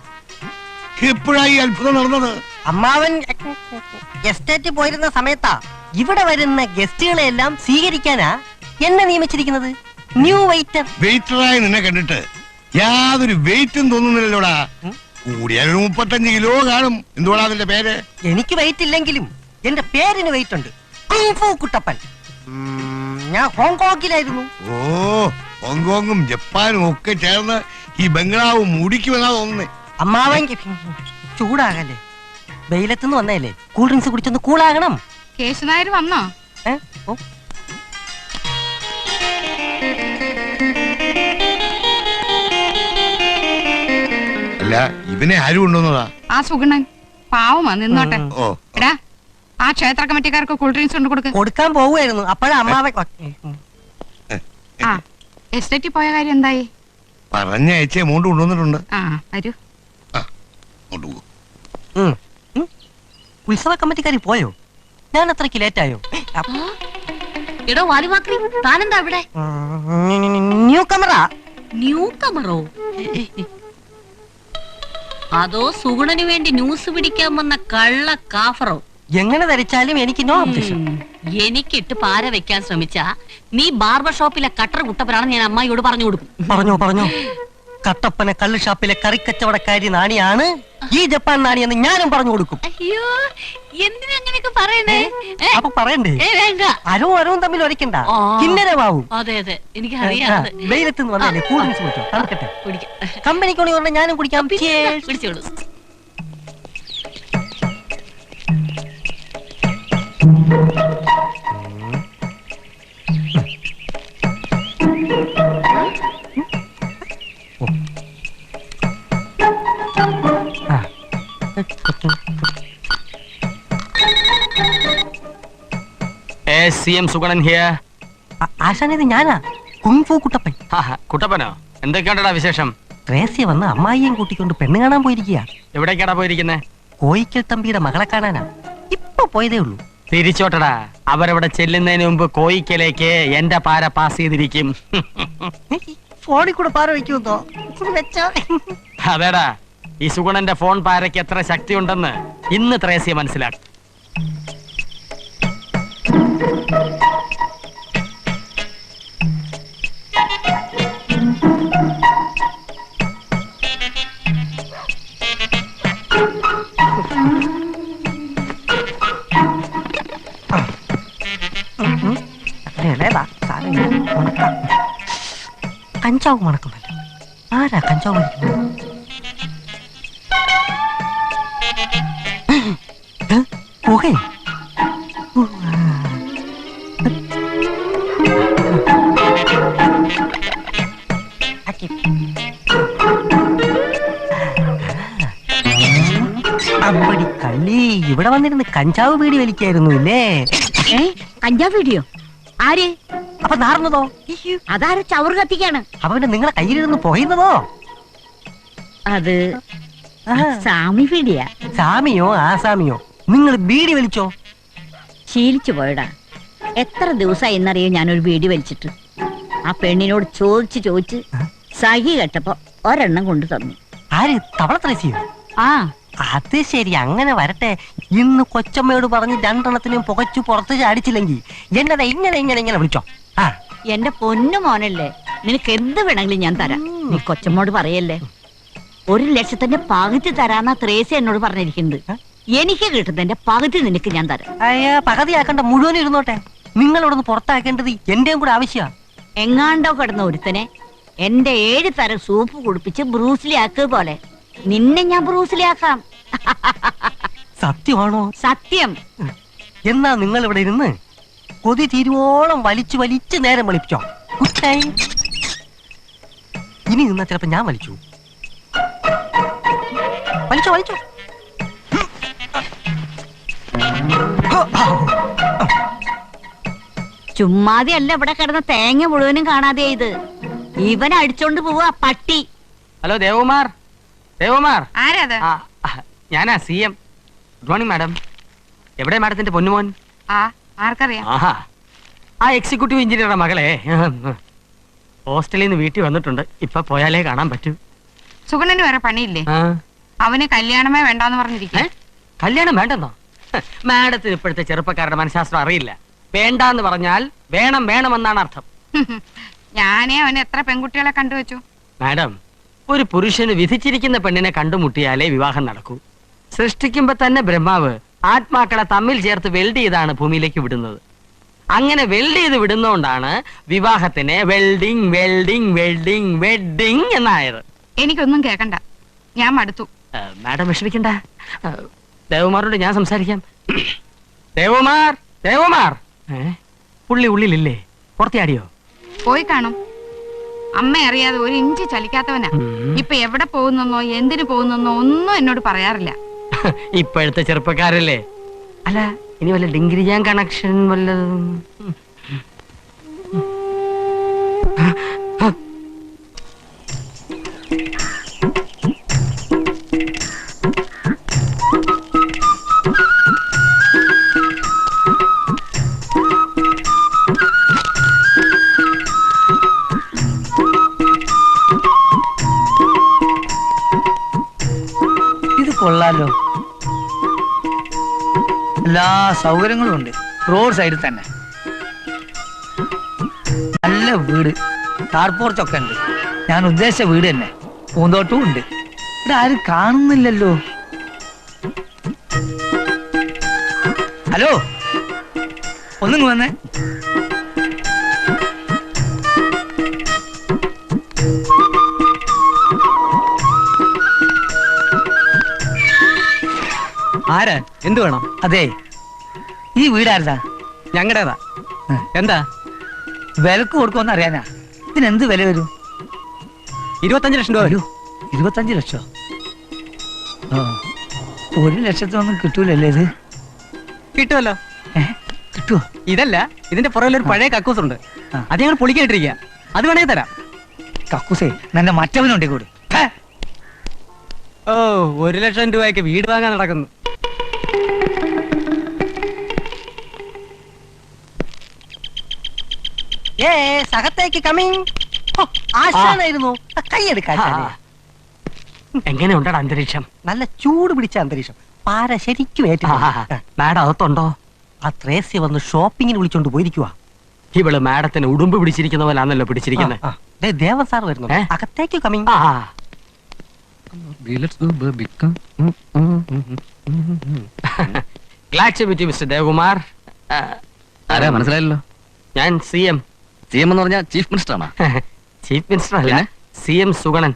എപ്പോഴായി അത്ഭുതം നടന്നത്? അമ്മാവൻ എസ്റ്റേറ്റ് പോയിരുന്ന സമയത്താ ഇവിടെ വരുന്ന ഗസ്റ്റുകളെ എല്ലാം സ്വീകരിക്കാനാ എന്നെ നിയമിച്ചിരിക്കുന്നത്. New waiter. വെയിറ്ററായി നിന്നെ കണ്ടിട്ട് യാതൊരു വെയിറ്റും തോന്നുന്നില്ലല്ലോടാ. കൂടിയാൽ 35 കിലോ കാണും. എന്തുവാടാ അതിന്റെ പേര്? എനിക്ക് വെയിറ്റ് ഇല്ലെങ്കിലും എന്റെ പേരിന് വെയിറ്റ് ഉണ്ട്. കുങ്ഫു കുട്ടപ്പൻ. ഞാൻ ഹോങ്കോങ്ങിലായിരുന്നു. ഓ, ഹോങ്കോങ്ങും ജപ്പാനും ഒക്കെ ചേർന്ന് ഈ ബംഗ്ലാവ് മുടിക്കുമെന്നാ തോന്നുന്നേ. അമ്മാവൻ ചൂടാകല്ലേ, വെയിലത്തുനിന്ന് വന്നല്ലേ, കൂൾ ഡ്രിങ്ക്സ് കുടിച്ചൊന്ന് കൂളാകണം. കേശുനായർ വന്നോ? ഓ, അല്ല, ഇവനെ ആരും കൊണ്ടുവന്നതാ? ആ സുഗുണൻ പാവമാ, നിന്നോട്ടെ. ഓ, എടാ, ആ ക്ഷേത്ര കമ്മിറ്റിക്കാർക്ക് കൂൾ ഡ്രിങ്ക്സ് കൊണ്ട് കൊടുക്ക. കൊടുക്കാൻ പോവുമായിരുന്നു. അപ്പോഴാ അമ്മാവൻ ആ എസ്റ്റേറ്റിൽ പോയ കാര്യം എന്തായി? പറഞ്ഞയച്ച എമൗണ്ട് കൊണ്ടുവന്നിട്ടുണ്ട്. ആ വരൂ. കൊണ്ടുപോകും. ഉത്സവ കമ്മിറ്റിക്കാരി പോയോ? ഞാൻ അത്രയ്ക്ക് ലേറ്റായോ? എടോ വാലിമാക്രി, താനെന്താ ഇവിടെ? ന്യൂ കമറാ. ന്യൂ കമറോ? അതോ സുഗുണന് വേണ്ടി ന്യൂസ് പിടിക്കാൻ വന്ന കള്ള കാഫറോ? എങ്ങനെ ധരിച്ചാലും എനിക്ക് നോ ഒബ്ജക്ഷൻ. എനിക്കിട്ട് പാര വെക്കാൻ ശ്രമിച്ച നീ ബാർബർ ഷോപ്പിലെ കട്ടർ കുട്ടപ്പനാണെന്ന് ഞാൻ അമ്മായിയോട് പറഞ്ഞു കൊടുക്കും. പറഞ്ഞോ. കട്ടപ്പന കള്ള് ഷാപ്പിലെ കറിക്കച്ചവടക്കാരി നാണിയാണ് ഈ ജപ്പാൻ നാണിയെന്ന് ഞാനും പറഞ്ഞു കൊടുക്കും. അയ്യോ, എന്തിനങ്ങനെയൊക്കെ പറയണേ? അപ്പൊ പറയണ്ടേ? വേണ്ട. അരവും തമ്മിൽ ഒരക്കണ്ട, കിന്നരമാവും. അതെ എനിക്കറിയാം. വെയിലത്ത് വന്നല്ലേ, കൂൾ ഡ്രിങ്ക്സ് കുടിച്ചോ, തണുക്കട്ടെ. കമ്പനിക്ക് പറഞ്ഞ ഞാനും കുടിക്കാം. പിടിച്ചോളൂ. CM Sugunan here. ആശാനത് ഞാനാ, കുങ്ഫു കുട്ടപ്പൻ. കുട്ടപ്പനോ? എന്തൊക്കെയാണ്ടാ വിശേഷം? ത്രേസ്യ വന്ന് അമ്മായിയും കൂട്ടിക്കൊണ്ട് പെണ്ണ് കാണാൻ പോയിരിക്കുക. എവിടേക്കാടാ പോയിരിക്കുന്നേ? കോയിക്കൽ തമ്പിയുടെ മകളെ കാണാനാ. ഇപ്പൊ പോയതേ ഉള്ളൂ. തിരിച്ചോട്ടടാ, അവരവിടെ ചെല്ലുന്നതിന് മുമ്പ് കോയിക്കലേക്ക് എന്റെ പാര പാസ് ചെയ്തിരിക്കും. ഫോണിൽ കൂടെ പാര വയ്ക്കുമെന്നോ? വെച്ചോ. അതേടാ, ഈ സുഗുണന്റെ ഫോൺ പാരയ്ക്ക് എത്ര ശക്തി ഉണ്ടെന്ന് ഇന്ന് ത്രേസ്യ മനസ്സിലാക്കും. കഞ്ചാവ് മണക്കുമല്ലോ. ആരാ കഞ്ചാവ് പുകേ? അമ്പടി കള്ളി, ഇവിടെ വന്നിരുന്ന് കഞ്ചാവ് വീടി വലിക്കായിരുന്നു ഇല്ലേ? കഞ്ചാവ് വീഡിയോ ആര്? അപ്പൊ നാർന്നതോ? അതാരോ ചവറ് കത്തിക്കാണ്. അപ്പൊ പിന്നെ നിങ്ങളെ കയ്യിലിരുന്ന് പോയിരുന്നതോ? അത് സാമി വീടിയാ. സാമിയോ ആസാമിയോ? നിങ്ങൾ ബീഡി വലിച്ചോ? ശീലിച്ചു പോയടാ. എത്ര ദിവസമായി എന്നറിയോ ഞാനൊരു ബീഡി വലിച്ചിട്ട്. ആ പെണ്ണിനോട് ചോദിച്ച് സഹി കേട്ടപ്പോ ഒരെണ്ണം കൊണ്ടു തന്നു. ആര്? തവള ത്രേസ്യോ? ആ, അത് ശരി, അങ്ങനെ വരട്ടെ. ഇന്ന് കൊച്ചമ്മയോട് പറഞ്ഞ് 2 എണ്ണത്തിനും പുകച്ചു പുറത്ത് ചാടിച്ചില്ലെങ്കിൽ എന്നതാ ഇങ്ങനെ വിളിച്ചോ. ആ, എന്റെ പൊന്നു മോനല്ലേ, നിനക്ക് എന്ത് വേണമെങ്കിലും ഞാൻ തരാം. നീ കൊച്ചമ്മോട് പറയല്ലേ. 1 ലക്ഷത്തിന്റെ പകുതി തരാന്നാ ത്രേസ്യ എന്നോട് പറഞ്ഞിരിക്കുന്നത്. എനിക്ക് കിട്ടുന്നതിന്റെ പകുതി നിനക്ക് ഞാൻ തരാം. അയ്യാ, പകുതിയാക്കണ്ട, മുഴുവൻ ഇരുന്നോട്ടെ. നിങ്ങളോടൊന്ന് പുറത്താക്കേണ്ടത് എന്റെയും കൂടെ ആവശ്യമാ. എങ്ങാണ്ടോ കിടന്ന ഒരുത്തനെ എന്റെ 7 തരം സൂപ്പ് കുടിപ്പിച്ച് ബ്രൂസ്ലി ആക്കുക പോലെ നിന്നെ ഞാൻ ബ്രൂസ്ലി ആക്കാം. സത്യമാണോ? സത്യം. എന്നാ നിങ്ങൾ ഇവിടെ ഇരുന്ന് കൊതി തീരുവോളം വലിച്ചു നേരം വിളിപ്പിച്ചോ. കുട്ടായി ഇനി നിന്നാ ചിലപ്പോ ഞാൻ വലിച്ചു. വലിച്ചോ വലിച്ചോ. ചുമ്മാതെ അല്ല ഇവിടെ കിടന്ന തേങ്ങ മുഴുവനും കാണാതെ ഇത്. ഇവൻ അടിച്ചോണ്ട് പോവാ പട്ടി. ഹലോ ദേവകുമാർ, ദേവകുമാർ. ആരാത്? ആ, ഞാനാ CM. Good morning madam. എവിടെ മാഡത്തിന്റെ പൊന്നുമോൻ? ആർക്കറിയാം? ആഹാ, ആ എക്സിക്യൂട്ടീവ് എഞ്ചിനീയറുടെ മകളെ ഹോസ്റ്റലിൽ നിന്ന് വീട്ടിൽ വന്നിട്ടുണ്ട്. ഇപ്പൊ പോയാലേ കാണാൻ പറ്റൂ. സുഗണന് വേറെ പണിയില്ലേ? അവന് കല്യാണമേ വേണ്ടാന്ന് പറഞ്ഞിരിക്കും. കല്യാണം വേണ്ടെന്നോ? മാഡത്തിന് ഇപ്പോഴത്തെ ചെറുപ്പക്കാരുടെ മനഃശാസ്ത്രം അറിയില്ല. വേണ്ടാന്ന് പറഞ്ഞാൽ വേണം വേണമെന്നാണ് അർത്ഥം. ഞാനേ അവന് എത്ര പെൺകുട്ടികളെ കണ്ടുവച്ചു. മാഡം, ഒരു പുരുഷന് വിധിച്ചിരിക്കുന്ന പെണ്ണിനെ കണ്ടുമുട്ടിയാലേ വിവാഹം നടക്കൂ. സൃഷ്ടിക്കുമ്പോ തന്നെ ബ്രഹ്മാവ് ആത്മാക്കളെ തമ്മിൽ ചേർത്ത് വെൽഡ് ചെയ്താണ് ഭൂമിയിലേക്ക് വിടുന്നത്. അങ്ങനെ വെൽഡ് ചെയ്ത് വിടുന്നോണ്ടാണ് വിവാഹത്തിന് വെൽഡിങ് വെൽഡിങ് വെൽഡിങ് വെഡ്ഡിങ് എന്നായത്. എനിക്കൊന്നും കേക്കണ്ട, ഞാൻ മടുത്തു. മാഡം വിഷമിക്കണ്ട, ദേവകുമാരോട് ഞാൻ സംസാരിക്കാം. ദേവകുമാർ, ദേവകുമാർ. പുള്ളി ഉള്ളിലില്ലേ? പുറത്തിയാടിയോ? പോയി കാണും. അമ്മ അറിയാതെ ഒരു ഇഞ്ച് ചലിക്കാത്തവനാ. ഇപ്പൊ എവിടെ പോകുന്നെന്നോ എന്തിനു പോകുന്നെന്നോ ഒന്നും എന്നോട് പറയാറില്ല. ഇപ്പോഴത്തെ ചെറുപ്പക്കാരല്ലേ. അല്ല, ഇനി വല്ല ഡിഗ്രി കണക്ഷൻ വല്ലതും? ഇത് കൊള്ളാലോ, എല്ലാ സൗകര്യങ്ങളും ഉണ്ട്. റോഡ് സൈഡിൽ തന്നെ നല്ല വീട്, കാർ പോർച്ചൊക്കെ ഉണ്ട്. ഞാൻ ഉദ്ദേശിച്ച വീട് തന്നെ. പൂന്തോട്ടവും ഉണ്ട്. ഇവിടെ ആരും കാണുന്നില്ലല്ലോ. ഹലോ, ഒന്നിങ്ങ് വന്നേ. ആരാ? എന്ത് വേണം? അതെ, ഈ വീടായിരുന്നാ? ഞങ്ങളുടേതാ. എന്താ? വിലക്ക് കൊടുക്കുമെന്ന് അറിയാനാ. ഇതിനെന്ത് വില വരും? 25 ലക്ഷം രൂപ വരൂ. 25 ലക്ഷം? 1 ലക്ഷത്തിനൊന്നും കിട്ടൂലല്ലേ ഇത്? കിട്ടുമല്ലോ. കിട്ടുവോ? ഇതല്ല, ഇതിന്റെ പുറകിലൊരു പഴയ കക്കൂസ് ഉണ്ട്. അത് ഞങ്ങൾ പൊളിക്കായിട്ടിരിക്കുക. അത് വേണമെങ്കിൽ തരാം. കക്കൂസേ, നല്ല മറ്റവനുണ്ടേ കൂടി. ഓ, 1 ലക്ഷം രൂപയ്ക്ക് വീട് വാങ്ങാൻ നടക്കുന്നു. അകത്തേക്ക് കമ്മിങ്. ആശാനായിരുന്നു. കൈയെടുക്കാൻ എങ്ങനെ ഉണ്ടടാ അന്തരീക്ഷം? നല്ല ചൂട് പിടിച്ച അന്തരീക്ഷം. പാര ശരിക്കും ഏറ്റിട്ടുണ്ട്. മാഡം അകത്തുണ്ടോ? ആ ത്രേസ്യ വന്ന് ഷോപ്പിങ്ങിന് വിളിച്ചോണ്ട് പോയിരിക്കുവാ. ഇവള് മാഡത്തിന് ഉടുമ്പ് പിടിച്ചിരിക്കുന്ന പോലാണല്ലോ പിടിച്ചിരിക്കുന്നത്. ദേവൻ സാർ വരുന്നു. അകത്തേക്ക് coming. Glad to meet you mister Devakumar. ആരാ മനസ്സിലായല്ലോ? ഞാൻ CM. CM എന്ന് പറഞ്ഞാൽ ചീഫ് മിനിസ്റ്റർ ആണോ? ചീഫ് മിനിസ്റ്റർ അല്ല, CM സുഗണൻ,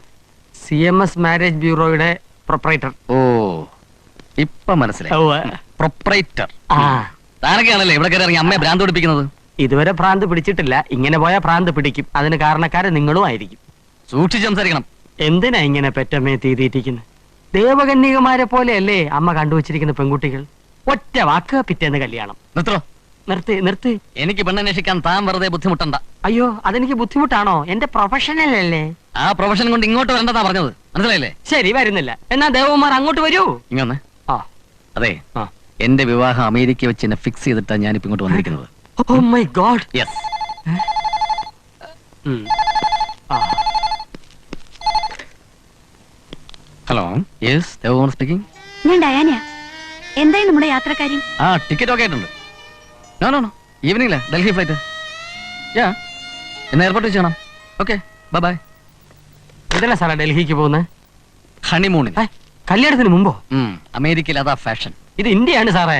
CMS മാരേജ് ബ്യൂറോയുടെ പ്രൊപ്പറേറ്റർ. ഓ, ഇപ്പൊ മനസ്സിലായി. പ്രൊപ്പറേറ്റർ. താനൊക്കെയാണല്ലേ ഇവിടെ കയറി ഇറങ്ങി അമ്മയെ ഭ്രാന്ത് പിടിപ്പിക്കുന്നത്? ഇതുവരെ ഭ്രാന്ത് പിടിച്ചിട്ടില്ല. ഇങ്ങനെ പോയ ഭ്രാന്ത് പിടിക്കും. അതിന് കാരണക്കാരൻ നിങ്ങളും ആയിരിക്കും. സൂക്ഷിച്ച് സംസാരിക്കണം. എന്തിനാ ഇങ്ങനെ പെറ്റമ്മയെ തീതിയിട്ടിരിക്കുന്നത്? ദേവകന്യകമാരെ പോലെയല്ലേ അമ്മ കണ്ടുവച്ചിരിക്കുന്ന പെൺകുട്ടികൾ. ഒറ്റ വാക്ക്, പിറ്റേന്ന് കല്യാണം. നിർത്തോ? നിർത്തി. എനിക്ക് പെണ്ണന്വേഷിക്കാൻ താൻ വെറുതെ ബുദ്ധിമുട്ടണ്ട. അയ്യോ, അതെനിക്ക് ബുദ്ധിമുട്ടാണോ? എന്റെ പ്രൊഫഷണൽ അല്ലേ. ആ പ്രൊഫഷൻ കൊണ്ട് ഇങ്ങോട്ട് വരണ്ടെന്നാ പറഞ്ഞത്. മനസ്സിലായില്ലേ? ശരി, വരുന്നില്ല. എന്നാ ദേവകുമാർ അങ്ങോട്ട് വരൂ. ഇങ്ങനെ. ആ, അതെ, എന്റെ വിവാഹം അമേരിക്ക വെച്ച് എന്നെ ഫിക്സ് ചെയ്തിട്ടാണ് ഞാനിപ്പോ ഇങ്ങോട്ട് വന്നിരിക്കുന്നത്. Oh my god. Yes. Hello, yes, Devakumar speaking. ഞാൻ ഡയാനയാ. എന്തായി നമ്മുടെ യാത്രക്കാര്യം? ആ, ടിക്കറ്റ് ഒക്കെ ആയിട്ടുണ്ട്. നോ ഈവനിംഗിലെ ഡൽഹി ഫ്ലൈറ്റ്. യാ, എന്നെ എയർപോർട്ട് വെച്ച് കാണാം. Okay, bye bye. ഇതല്ല സാറാ ഡൽഹിക്ക് പോകുന്നത്? ഹണിമൂണിന്. കല്യാണത്തിന് മുമ്പോ? അമേരിക്കയിൽ അതാ ഫാഷൻ. ഇത് ഇന്ത്യയാണ് സാറേ.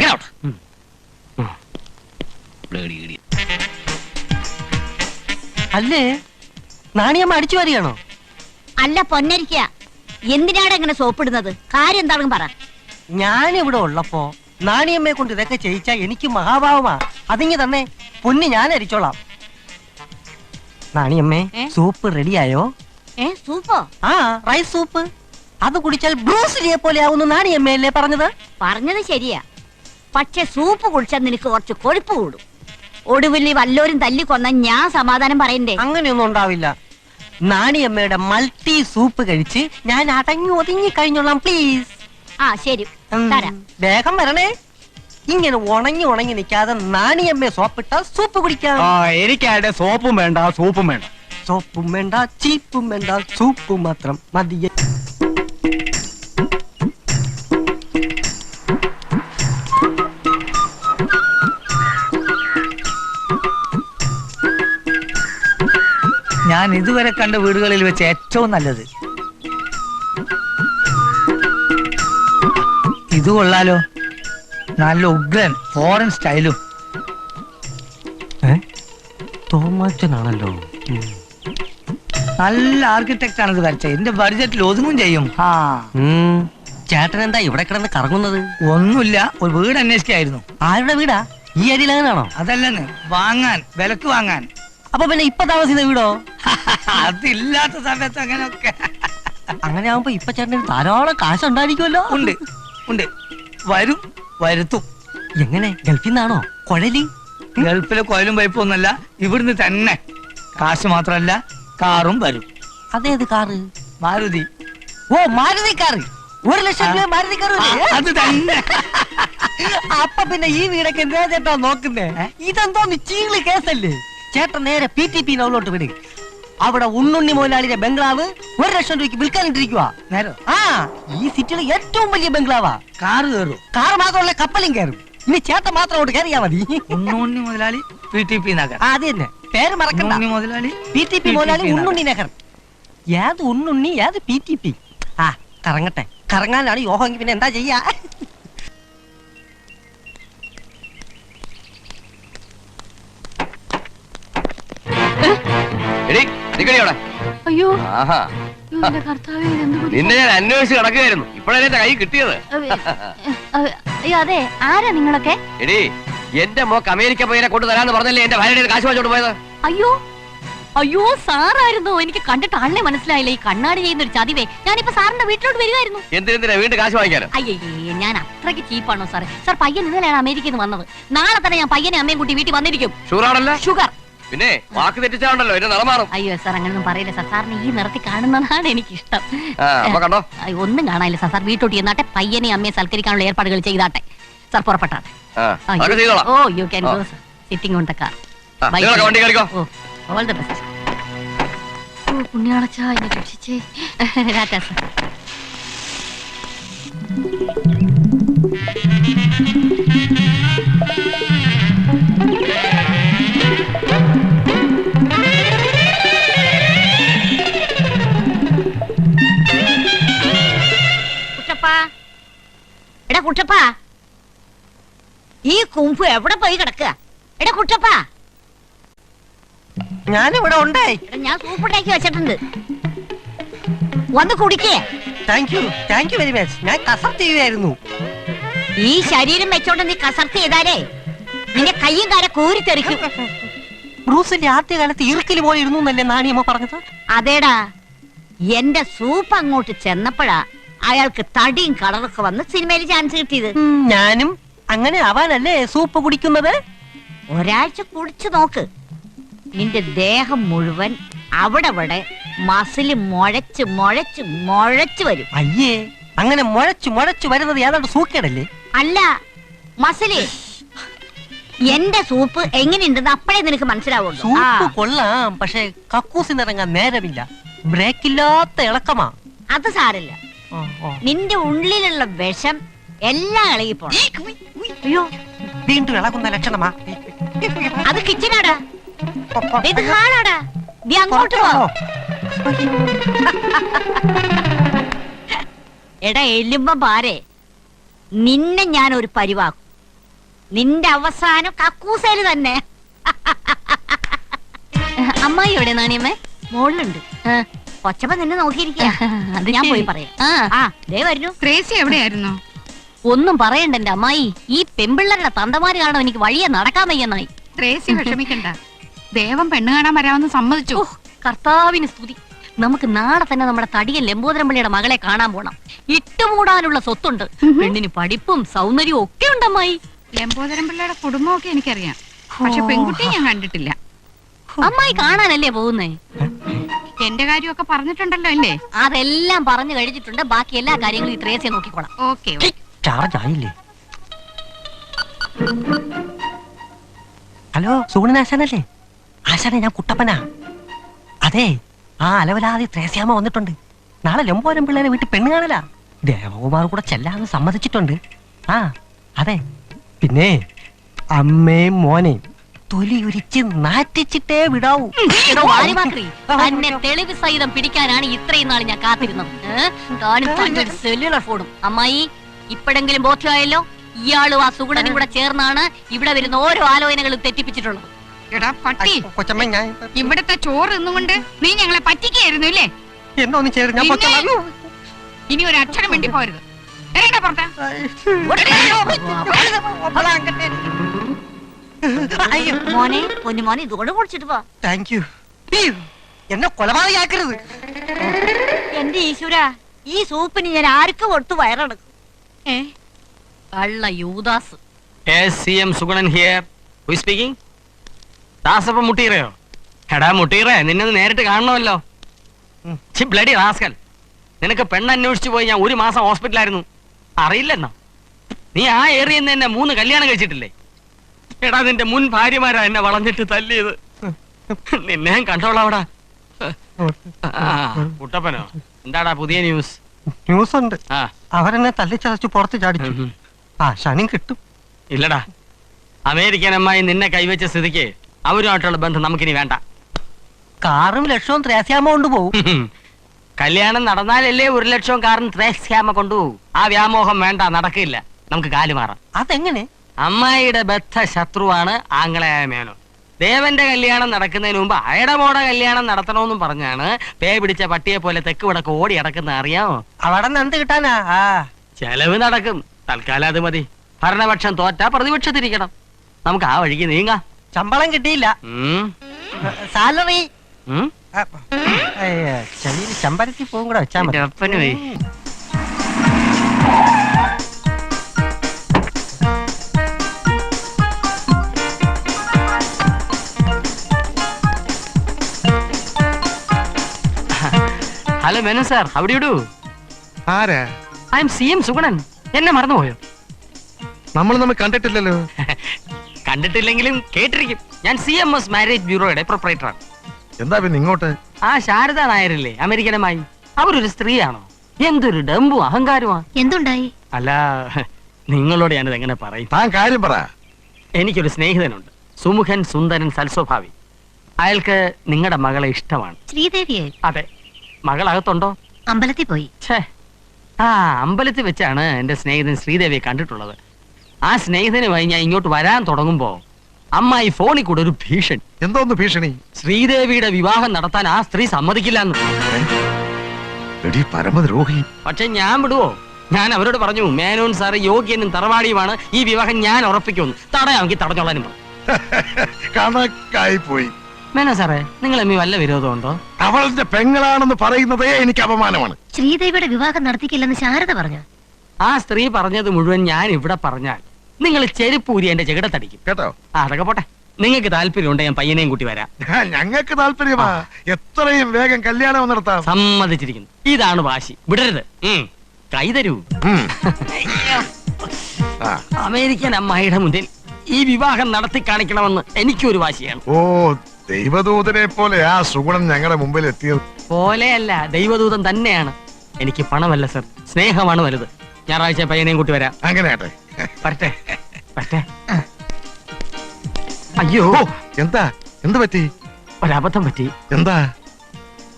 അല്ലേ, നാണിയമ്മ അടിച്ചു വരികയാണോ? അല്ല പൊന്നരിക്ക, എന്തിനാണ് ഇങ്ങനെ സോപ്പിടുന്നത്? കാര്യം എന്താണെന്ന് പറ. ഞാനിവിടെ ഉള്ളപ്പോ നാണിയമ്മയെ കൊണ്ട് ഇതൊക്കെ ചെയ്യിച്ചാ എനിക്ക് മഹാഭാവമാ. അതിങ്ങി തന്നെ പൊന്നി ഞാൻ അരിച്ചോളാം. നാണിയമ്മേ, സൂപ്പ് റെഡിയായോ? സൂപ്പോ? ആ, റൈസ് സൂപ്പ്. അത് കുടിച്ചാൽ ബ്രൂസിലിയെ പോലെ ആവുന്നു നാണിയമ്മയല്ലേ പറഞ്ഞത്? പറഞ്ഞത് ശരിയാ, പക്ഷെ സൂപ്പ് കുടിച്ചാൽ നിനക്ക് കുറച്ച് കൊഴുപ്പ് കൂടും. ഒടുവിൽ വല്ലോരും തല്ലിക്കൊന്ന ഞാൻ സമാധാനം പറയണ്ടേ? അങ്ങനെയൊന്നും ഉണ്ടാവില്ല. നാണിയമ്മയുടെ മൾട്ടി സൂപ്പ് കഴിച്ച് ഞാൻ അടങ്ങി ഒതുങ്ങി കഴിഞ്ഞോളാം പ്ലീസ്. ആ ശരി, തരാം. വേഗം വരണേ. ഇങ്ങനെ ഉണങ്ങി നിൽക്കാതെ നാണിയമ്മയെ സോപ്പിട്ട സൂപ്പ് കുടിക്കാം. എനിക്കാരുടെ സോപ്പും വേണ്ട സൂപ്പും വേണ്ട. സോപ്പും വേണ്ട, ചീപ്പും വേണ്ട, സൂപ്പും മാത്രം മതി. ഞാൻ ഇതുവരെ കണ്ട വീടുകളിൽ വെച്ച് ഏറ്റവും നല്ലത് ഇത്. കൊള്ളാലോ, നല്ല ഉഗ്രൻ ഫോറിൻ സ്റ്റൈലും. തോമാച്ചനാണല്ലോ. നല്ല ആർക്കിടെക്റ്റ് ആണ് ഇത് വരച്ചത്. എന്റെ ബഡ്ജറ്റിൽ ഒതുങ്ങും ചെയ്യും. ആ ചേട്ടൻ എന്താ ഇവിടെ കിടന്ന് കറങ്ങുന്നത്? ഒന്നുമില്ല, ഒരു വീട് അന്വേഷിക്കായിരുന്നു. ആരുടെ വീടാ? ഈ അരിയിലാണോ? അതല്ലെന്ന്, വാങ്ങാൻ, വിലക്ക് വാങ്ങാൻ. അപ്പൊ പിന്നെ ഇപ്പൊ താമസിക്കുന്ന വീടോ? അതില്ലാത്ത സമയത്ത് അങ്ങനെയൊക്കെ. അങ്ങനെ ആവുമ്പോ ഇപ്പൊ ചേട്ടന് ധാരാളം കാശ് ഉണ്ടായിരിക്കുമല്ലോ. ഉണ്ട് ഉണ്ട്, വരും, വരുത്തും. എങ്ങനെ, ഗൾഫിൽ നിന്നാണോ? കുഴലി? ഗൾഫിലെ കോയിലും പൈപ്പും ഒന്നല്ല, ഇവിടുന്ന് തന്നെ. കാശ് മാത്രല്ല, കാറും വരും. അതേത് കാറ്? മാരുതി. ഓ, മാരുതി കാറ്. 1 ലക്ഷം രൂപ മാരുതി കാറ്. അത് തന്നെ. അപ്പൊ പിന്നെ ഈ വീടൊക്കെ എന്താ ചേട്ടാ നോക്കുന്നേ? ഇതെന്തോന്ന് ചീള് കേസല്ലേ? ചേട്ടൻ നേരെ PTP നൗലോട്ട് വിട്. അവിടെ ഉണ്ണുണ്ണി മുതലാളിയുടെ ബംഗ്ലാവ് 1 ലക്ഷം രൂപയ്ക്ക് വിൽക്കാനിട്ടിരിക്കുക. നേരോ? ആ, ഈ സിറ്റിയിലെ ഏറ്റവും വലിയ ബംഗ്ലാവാ. കാറ് കയറും. കാർ മാത്രമല്ല, കപ്പലും കയറും. ഇനി ചേട്ടൻ മാത്രം അങ്ങോട്ട് കയറിയാ മതി. ഉണ്ണുണ്ണി മുതലാളി PTP നഗർ. അത് തന്നെ, പേര് മറക്കണ്ട. ഉണ്ണുണ്ണി മുതലാളി PTP മുതലാളി ഉണ്ണുണ്ണി നഗർ. ഏത് ഉണ്ണുണ്ണി, ഏത് PTP? ആ, കറങ്ങട്ടെ. കറങ്ങാനാണ് യോഹമെങ്കിൽ പിന്നെ എന്താ ചെയ്യാ? അയ്യോ ആഹാ, എന്റെ കർത്താവേ, ഇതെന്ത് ബുദ്ധി. നിന്നെ ഞാൻ അന്വേഷിച്ച് കിടക്കുകയായിരുന്നു. ഇപ്പോഴല്ലേ എന്റെ കൈ കിട്ടിയത്. അയ്യോ അതെ, ആരാ നിങ്ങളൊക്കെ? എടി, എന്റെ മോക്ക് അമേരിക്ക പോയിനെ കൊണ്ട് തരാന്ന് പറഞ്ഞല്ലേ എന്റെ ഭാര്യയുടെ കാശ് വാങ്ങിച്ചോണ്ട് പോയത്. അയ്യോ അയ്യോ, സാറായിരുന്നു. എനിക്ക് കണ്ടിട്ട് ആളിനെ മനസ്സിലായില്ല. ഈ കണ്ണാടി ചെയ്യുന്ന ഒരു ചതിവേ. ഞാനിപ്പോ സാറിന്റെ വീട്ടിലോട്ട് വരികയായിരുന്നു. എന്തിനാ വീണ്ടും കാശ് വാങ്ങിക്കാനോ? അയ്യേ, ഞാൻ അത്രയ്ക്ക് ചീപ്പാണോ സാറേ? സാർ, പയ്യൻ ഇന്നലെയാണ് അമേരിക്കയിൽ നിന്ന് വന്നത്. നാളെ തന്നെ ഞാൻ പയ്യനെ അമ്മയും കൂട്ടി വീട്ടിൽ വന്നിരിക്കും. ഷുഗറാണല്ലോ. ഷുഗർ. പിന്നെ വാക്ക് തെറ്റിച്ചാണ്ടല്ലോ എന്റെ നിറം മാറും. അയ്യോ സാർ, അങ്ങനൊന്നും പറയില്ല സാർ. സാറിന് ഈ നിറത്തിൽ കാണുന്നതാണ് എനിക്കിഷ്ടം. അപ്പൊ കണ്ടോ, ഒന്നും കാണാനില്ല സാർ. സാർ വീട്ടോട്ട് ചെന്നാട്ടെ, പയ്യനെ അമ്മയെ സൽക്കരിക്കാനുള്ള ഏർപ്പാടുകൾ ചെയ്താട്ടെ. സാർ പുറപ്പെട്ടാട്ടെ. Oh, you can go sir. Sitting on the car. വണ്ടി കളിക്കോ. Oh, all the best. ഓ, പുണ്യാളച്ചാ, എന്നെ രക്ഷിച്ചേ. രാറ്റാ സാർ. കുട്ടപ്പാ, എടാ കുട്ടപ്പാ, ഈ കുമ്പ് എവിടെ പോയി കിടക്കുക? എടാ കുട്ടപ്പാ, ഞാനിവിടെ ഉണ്ടേ. എടാ, ഞാൻ സൂപ്പുണ്ടാക്കി വെച്ചിട്ടുണ്ട്, വന്ന് കുടിക്കേ. Thank you very much. ഞാൻ കസർത്ത് ചെയ്യുകയായിരുന്നു. ഈ ശരീരം വെച്ചോണ്ട് നീ കസർത്ത് ചെയ്താലേ നിന്റെ കയ്യും കാല കൂരിത്തെറിക്കും. ബ്രൂസിന്റെ ആദ്യകാലത്ത് ഇറുക്കിൽ പോയി ഇരുന്നു എന്നല്ലേ നാണിയമ്മ പറഞ്ഞത്? അതേടാ, എന്റെ സൂപ്പ് അങ്ങോട്ട് ചെന്നപ്പോഴാ അയാൾക്ക് തടിയും കളറൊക്കെ വന്ന് സിനിമയിൽ ചാൻസ് കിട്ടിയത്. ഞാനും അങ്ങനെ ആവാനല്ലേ സൂപ്പ് കുടിക്കുന്നത്. ഒരാഴ്ച കുടിച്ചു നോക്ക്, നിന്റെ ദേഹം മുഴുവൻ അവിടെ മസില് മുഴച്ച് മുഴച്ച് മുഴച്ച് വരും. അയ്യേ, അങ്ങനെ മുഴച്ചു വരുന്നത് ഏതാണ്ട് സൂക്കേടല്ലേ? അല്ല, മസില്. എന്റെ സൂപ്പ് എങ്ങനെയുണ്ടെന്ന് അപ്പഴേ നിനക്ക് മനസ്സിലാവുള്ളൂ. സൂപ്പ് കൊള്ളാം, പക്ഷെ കക്കൂസിനിറങ്ങാൻ നേരമില്ല. ബ്രേക്കില്ലാത്ത ഇളക്കമാ. അത് സാരല്ല, നിന്റെ ഉള്ളിലുള്ള വിഷം എല്ലാം ഇളകി പോണം. അയ്യോ, വീണ്ടും ഇളകുന്ന ലക്ഷണമാ. അത് കിച്ചനാടാ, ഇത് ഹാളാടാ. നീ അങ്ങോട്ട് പോ. എടാ എല്ലുമ്പ പാരെ, നിന്നെ ഞാൻ ഒരു പരിവാക്കും. നിന്റെ അവസാനം കക്കൂസേല് തന്നെ. അമ്മായി എവിടെ നാണിയമ്മേ? മോളിലുണ്ട്. കൊച്ചപ്പ നിന്നെ നോക്കിയിരിക്കുക. ഞാൻ പോയി പറയാം. ആ, ദേ വരുന്നു. ത്രേസി എവിടെയായിരുന്നു? ഒന്നും പറയണ്ട എന്റെ അമ്മായി. ഈ പെമ്പിള്ളരുടെ തന്തമാര് കാണാൻ എനിക്ക് വഴിയെ നടക്കാൻ വയ്യെന്നായി. ത്രേസി വിഷമിക്കണ്ട, ദേവം പെണ്ണ് കാണാൻ വരാമെന്ന് സമ്മതിച്ചു. കർത്താവിന് സ്തുതി. നമുക്ക് നാളെ തന്നെ നമ്മുടെ തടിയൻ ലംബോദരം പിള്ളിയുടെ മകളെ കാണാൻ പോണം. ഇട്ടുമൂടാനുള്ള സ്വത്തുണ്ട്, പെണ്ണിന് പഠിപ്പും സൗന്ദര്യവും ഒക്കെ ഉണ്ടമ്മായി. ലംബോദരം പിള്ളയുടെ കുടുംബമൊക്കെ എനിക്കറിയാം, പക്ഷെ പെൺകുട്ടിയെ ഞാൻ കണ്ടിട്ടില്ല. അമ്മായി കാണാനല്ലേ പോകുന്നേ? എന്റെ കാര്യമൊക്കെ പറഞ്ഞിട്ടുണ്ടല്ലോ അല്ലേ? അതെല്ലാം പറഞ്ഞു കഴിഞ്ഞിട്ടുണ്ട്. ബാക്കി എല്ലാ കാര്യങ്ങളും ഈ ത്രേസ്യ നോക്കിക്കോളാം. ഓക്കെ. ചാർജ് ആയില്ലേ? ഹലോ, സുഗുണൻ ആശാനല്ലേ? ആശാനെ, ഞാൻ കുട്ടപ്പനാ. അതെ, ആ അലവലാതി ത്രേസ്യാമ്മ വന്നിട്ടുണ്ട്. നാളെ ലംബോദരം പിള്ളേരെ വീട്ടിൽ പെണ്ണ് കാണല. ദേവകുമാർ കൂടെ ചെല്ലാന്ന് സമ്മതിച്ചിട്ടുണ്ട്. ആ അതെ, പിന്നെ അമ്മയും മോനെയും തൊലി ഉരിച്ച് നാറ്റിച്ചിട്ടേ വിടാവൂ. തന്നെ തെളിവ് സഹിതം പിടിക്കാനാണ് ഇത്രയും നാൾ ഞാൻ കാത്തിരുന്നത്. സെല്ലുലർ ഫോണും. അമ്മായി, ഇപ്പോഴെങ്കിലും ബോധ്യമായല്ലോ? ഇയാളും ആ സുഗുണനും കൂടെ ചേർന്നാണ് ഇവിടെ വരുന്ന ഓരോ ആലോചനകളും തെറ്റിപ്പിച്ചിട്ടുള്ളത്. എടാ പട്ടി, ഇവിടത്തെ ചോറ് ഇന്നുകൊണ്ട് നീ ഞങ്ങളെ പറ്റിക്കായിരുന്നു അല്ലേ? എന്നൊന്നും ചേർന്ന് ഞാൻ പൊയ്ക്കോളാം. ഇനി ഒരു അക്ഷരം വേണ്ടി പോരുത്. മോനെ, പൊന്നുമോനെ, ഇതുകൊണ്ട് കുടിച്ചിട്ട് പോ. Thank you. എന്നെ കൊലപാതകയാക്കരുത്. എന്റെ ഈശ്വര, ഈ സൂപ്പിന് ഞാൻ ആർക്ക് കൊടുത്തു വയറടക്കും? കള്ള Judas. CM Sugunan here. Who is speaking? Dasappa മുട്ടീറയോ? എടാ മുട്ടീറേ, നിന്നെ നേരിട്ട് കാണണമല്ലോ. ബ്ലഡി റാസ്കൽ, നിനക്ക് പെണ്ണന്വേഷിച്ചു പോയി ഞാൻ 1 മാസം ഹോസ്പിറ്റലായിരുന്നു. അറിയില്ലെന്നോ? നീ ആ ഏറിയ എന്നെ 3 കല്യാണം കഴിച്ചിട്ടില്ലേ? എടാ, നിന്റെ മുൻ ഭാര്യമാരാ എന്നെ വളഞ്ഞിട്ട് തല്ലിയത്. നിന്നെ ഞാൻ കണ്ടോളാവടാ. കുട്ടപ്പനോ, എന്താടാ പുതിയ ന്യൂസ്? ന്യൂസ് ഉണ്ട്. അവരെന്നെ തല്ലിച്ചതച്ചു പുറത്ത് ചാടിച്ചു. ആ ശനി കിട്ടും. ഇല്ലടാ, അമേരിക്കൻ അമ്മായി നിന്നെ കൈവച്ച സ്ഥിതിക്ക് അവരുമായിട്ടുള്ള ബന്ധം നമുക്കിനി വേണ്ട. കാറും ലക്ഷവും ത്രേസ്യാമ്മ കൊണ്ടുപോകും. കല്യാണം നടന്നാലല്ലേ 1 ലക്ഷവും കാറും ത്രേസ്യാമ്മ കൊണ്ടുപോകും. ആ വ്യാമോഹം വേണ്ട, നടക്കില്ല. നമുക്ക് കാല് മാറാം. അതെങ്ങനെ? അമ്മായിയുടെ ബദ്ധ ശത്രുവാണ് ആംഗ്ലയായ മേനോൻ. ദേവന്റെ കല്യാണം നടക്കുന്നതിന് മുമ്പ് അയയുടെ മോടെ കല്യാണം നടത്തണമെന്നും പറഞ്ഞാണ് പേ പിടിച്ച പട്ടിയെ പോലെ തെക്ക് വടക്ക് ഓടി അടക്കുന്ന. അറിയാമോ? അവിടെ എന്ത് കിട്ടാനാ? ചെലവ് നടക്കും. തൽക്കാലം അത് മതി. ഭരണപക്ഷം തോറ്റാ പ്രതിപക്ഷത്തിരിക്കണം. നമുക്ക് ആ വഴിക്ക് നീങ്ങാം. ശമ്പളം കിട്ടിയില്ല. സാലറി ചെമ്പരത്തി പോകും കൂടെ വെച്ചാൽ മതി. അപ്പന് പോയി. ഹലോ മേനോൻ സാർ, അവിടെ ഇടൂ. ആരാ? I M CM Sugunan. എന്നെ മറന്നുപോയോ? നമ്മൾ നമ്മൾ കണ്ടിട്ടില്ലല്ലോ. കണ്ടിട്ടില്ലെങ്കിലും കേട്ടിരിക്കും. ഞാൻ CMS മാരേജ് ബ്യൂറോയുടെ പ്രൊപ്പറേറ്ററാണ്. എന്താ പിന്നെ ഇങ്ങോട്ട്? ആ ശാരദ നായരല്ലേ അമേരിക്കനുമായി? അവരൊരു സ്ത്രീയാണോ? എന്തൊരു ഡമ്പും അഹങ്കാരമാണ്. എന്തുണ്ടായി? അല്ല, നിങ്ങളോട് ഞാനത് എങ്ങനെ പറയും? താൻ കാര്യം പറ. എനിക്കൊരു സ്നേഹിതനുണ്ട്, സുമുഖൻ, സുന്ദരൻ, സൽസ്വഭാവി. അയാൾക്ക് നിങ്ങളുടെ മകളെ ഇഷ്ടമാണ്. ശ്രീദേവിയെ? അതെ. മകളകത്തുണ്ടോ? അമ്പലത്തിൽ പോയി. ആ അമ്പലത്തിൽ വെച്ചാണ് എന്റെ സ്നേഹിതൻ ശ്രീദേവിയെ കണ്ടിട്ടുള്ളത്. ആ സ്നേഹിതനുമായി ഞാൻ ഇങ്ങോട്ട് വരാൻ തുടങ്ങുമ്പോ അമ്മായി ഫോണിൽ കൂടെ ഒരു ഭീഷണി. എന്തോന്ന് ഭീഷണി? ശ്രീദേവിയുടെ വിവാഹം നടത്താൻ ആ സ്ത്രീ സമ്മതിക്കില്ലെന്ന്. പരമദ്രോഹി. പക്ഷെ ഞാൻ വിടുവോ? ഞാൻ അവരോട് പറഞ്ഞു, മേനോൻ സാറ് യോഗ്യനും തറവാടിയുമാണ്, ഈ വിവാഹം ഞാൻ ഉറപ്പിക്കുമെന്ന്. തടയാമെങ്കിൽ തടഞ്ഞോളാനും പറഞ്ഞു. കണക്കായി പോയി. മേനോൻ സാറേ, നിങ്ങൾ എമ്മി വല്ല വിരോധമുണ്ടോ? അവളുടെ പെങ്ങളാണെന്ന് പറയുന്നതേ എനിക്ക് അപമാനമാണ്. ശ്രീദേവിയുടെ വിവാഹം നടത്തിക്കില്ലെന്ന് ശാരദ പറഞ്ഞു. ആ സ്ത്രീ പറഞ്ഞത് മുഴുവൻ ഞാൻ ഇവിടെ പറഞ്ഞാൽ നിങ്ങൾ ചെരുപ്പൂരി എന്റെ ചെകിടത്തടിക്കും കേട്ടോ? അതൊക്കെ പോട്ടെ. നിങ്ങൾക്ക് താല്പര്യമുണ്ട്, ഞാൻ പയ്യനെയും കൂട്ടി വരാം. ഞങ്ങൾക്ക് താല്പര്യമാ. എത്രയും വേഗം കല്യാണം നടത്താം. സമ്മതിച്ചിരിക്കുന്നു. ഇതാണ് വാശി. വിടരുത്. കൈ തരൂ. അമേരിക്കൻ അമ്മായിയുടെ മുന്നിൽ ഈ വിവാഹം നടത്തി കാണിക്കണമെന്ന് എനിക്കൊരു വാശിയാണ്. ഓ, ദൈവദൂതനെ പോലെ ആ സുഗുണൻ ഞങ്ങളുടെ മുമ്പിൽ എത്തിയത്. പോലെയല്ല, ദൈവദൂതൻ തന്നെയാണ്. എനിക്ക് പണമല്ല സർ, സ്നേഹമാണ് വലുത്. ഞായറാഴ്ച പയ്യനെയും കൂട്ടി വരാം. അങ്ങനെ പറ്റേ പറ്റേ. അയ്യോ, എന്താ? എന്ത് പറ്റി? ഒരബദ്ധം പറ്റി. എന്താ?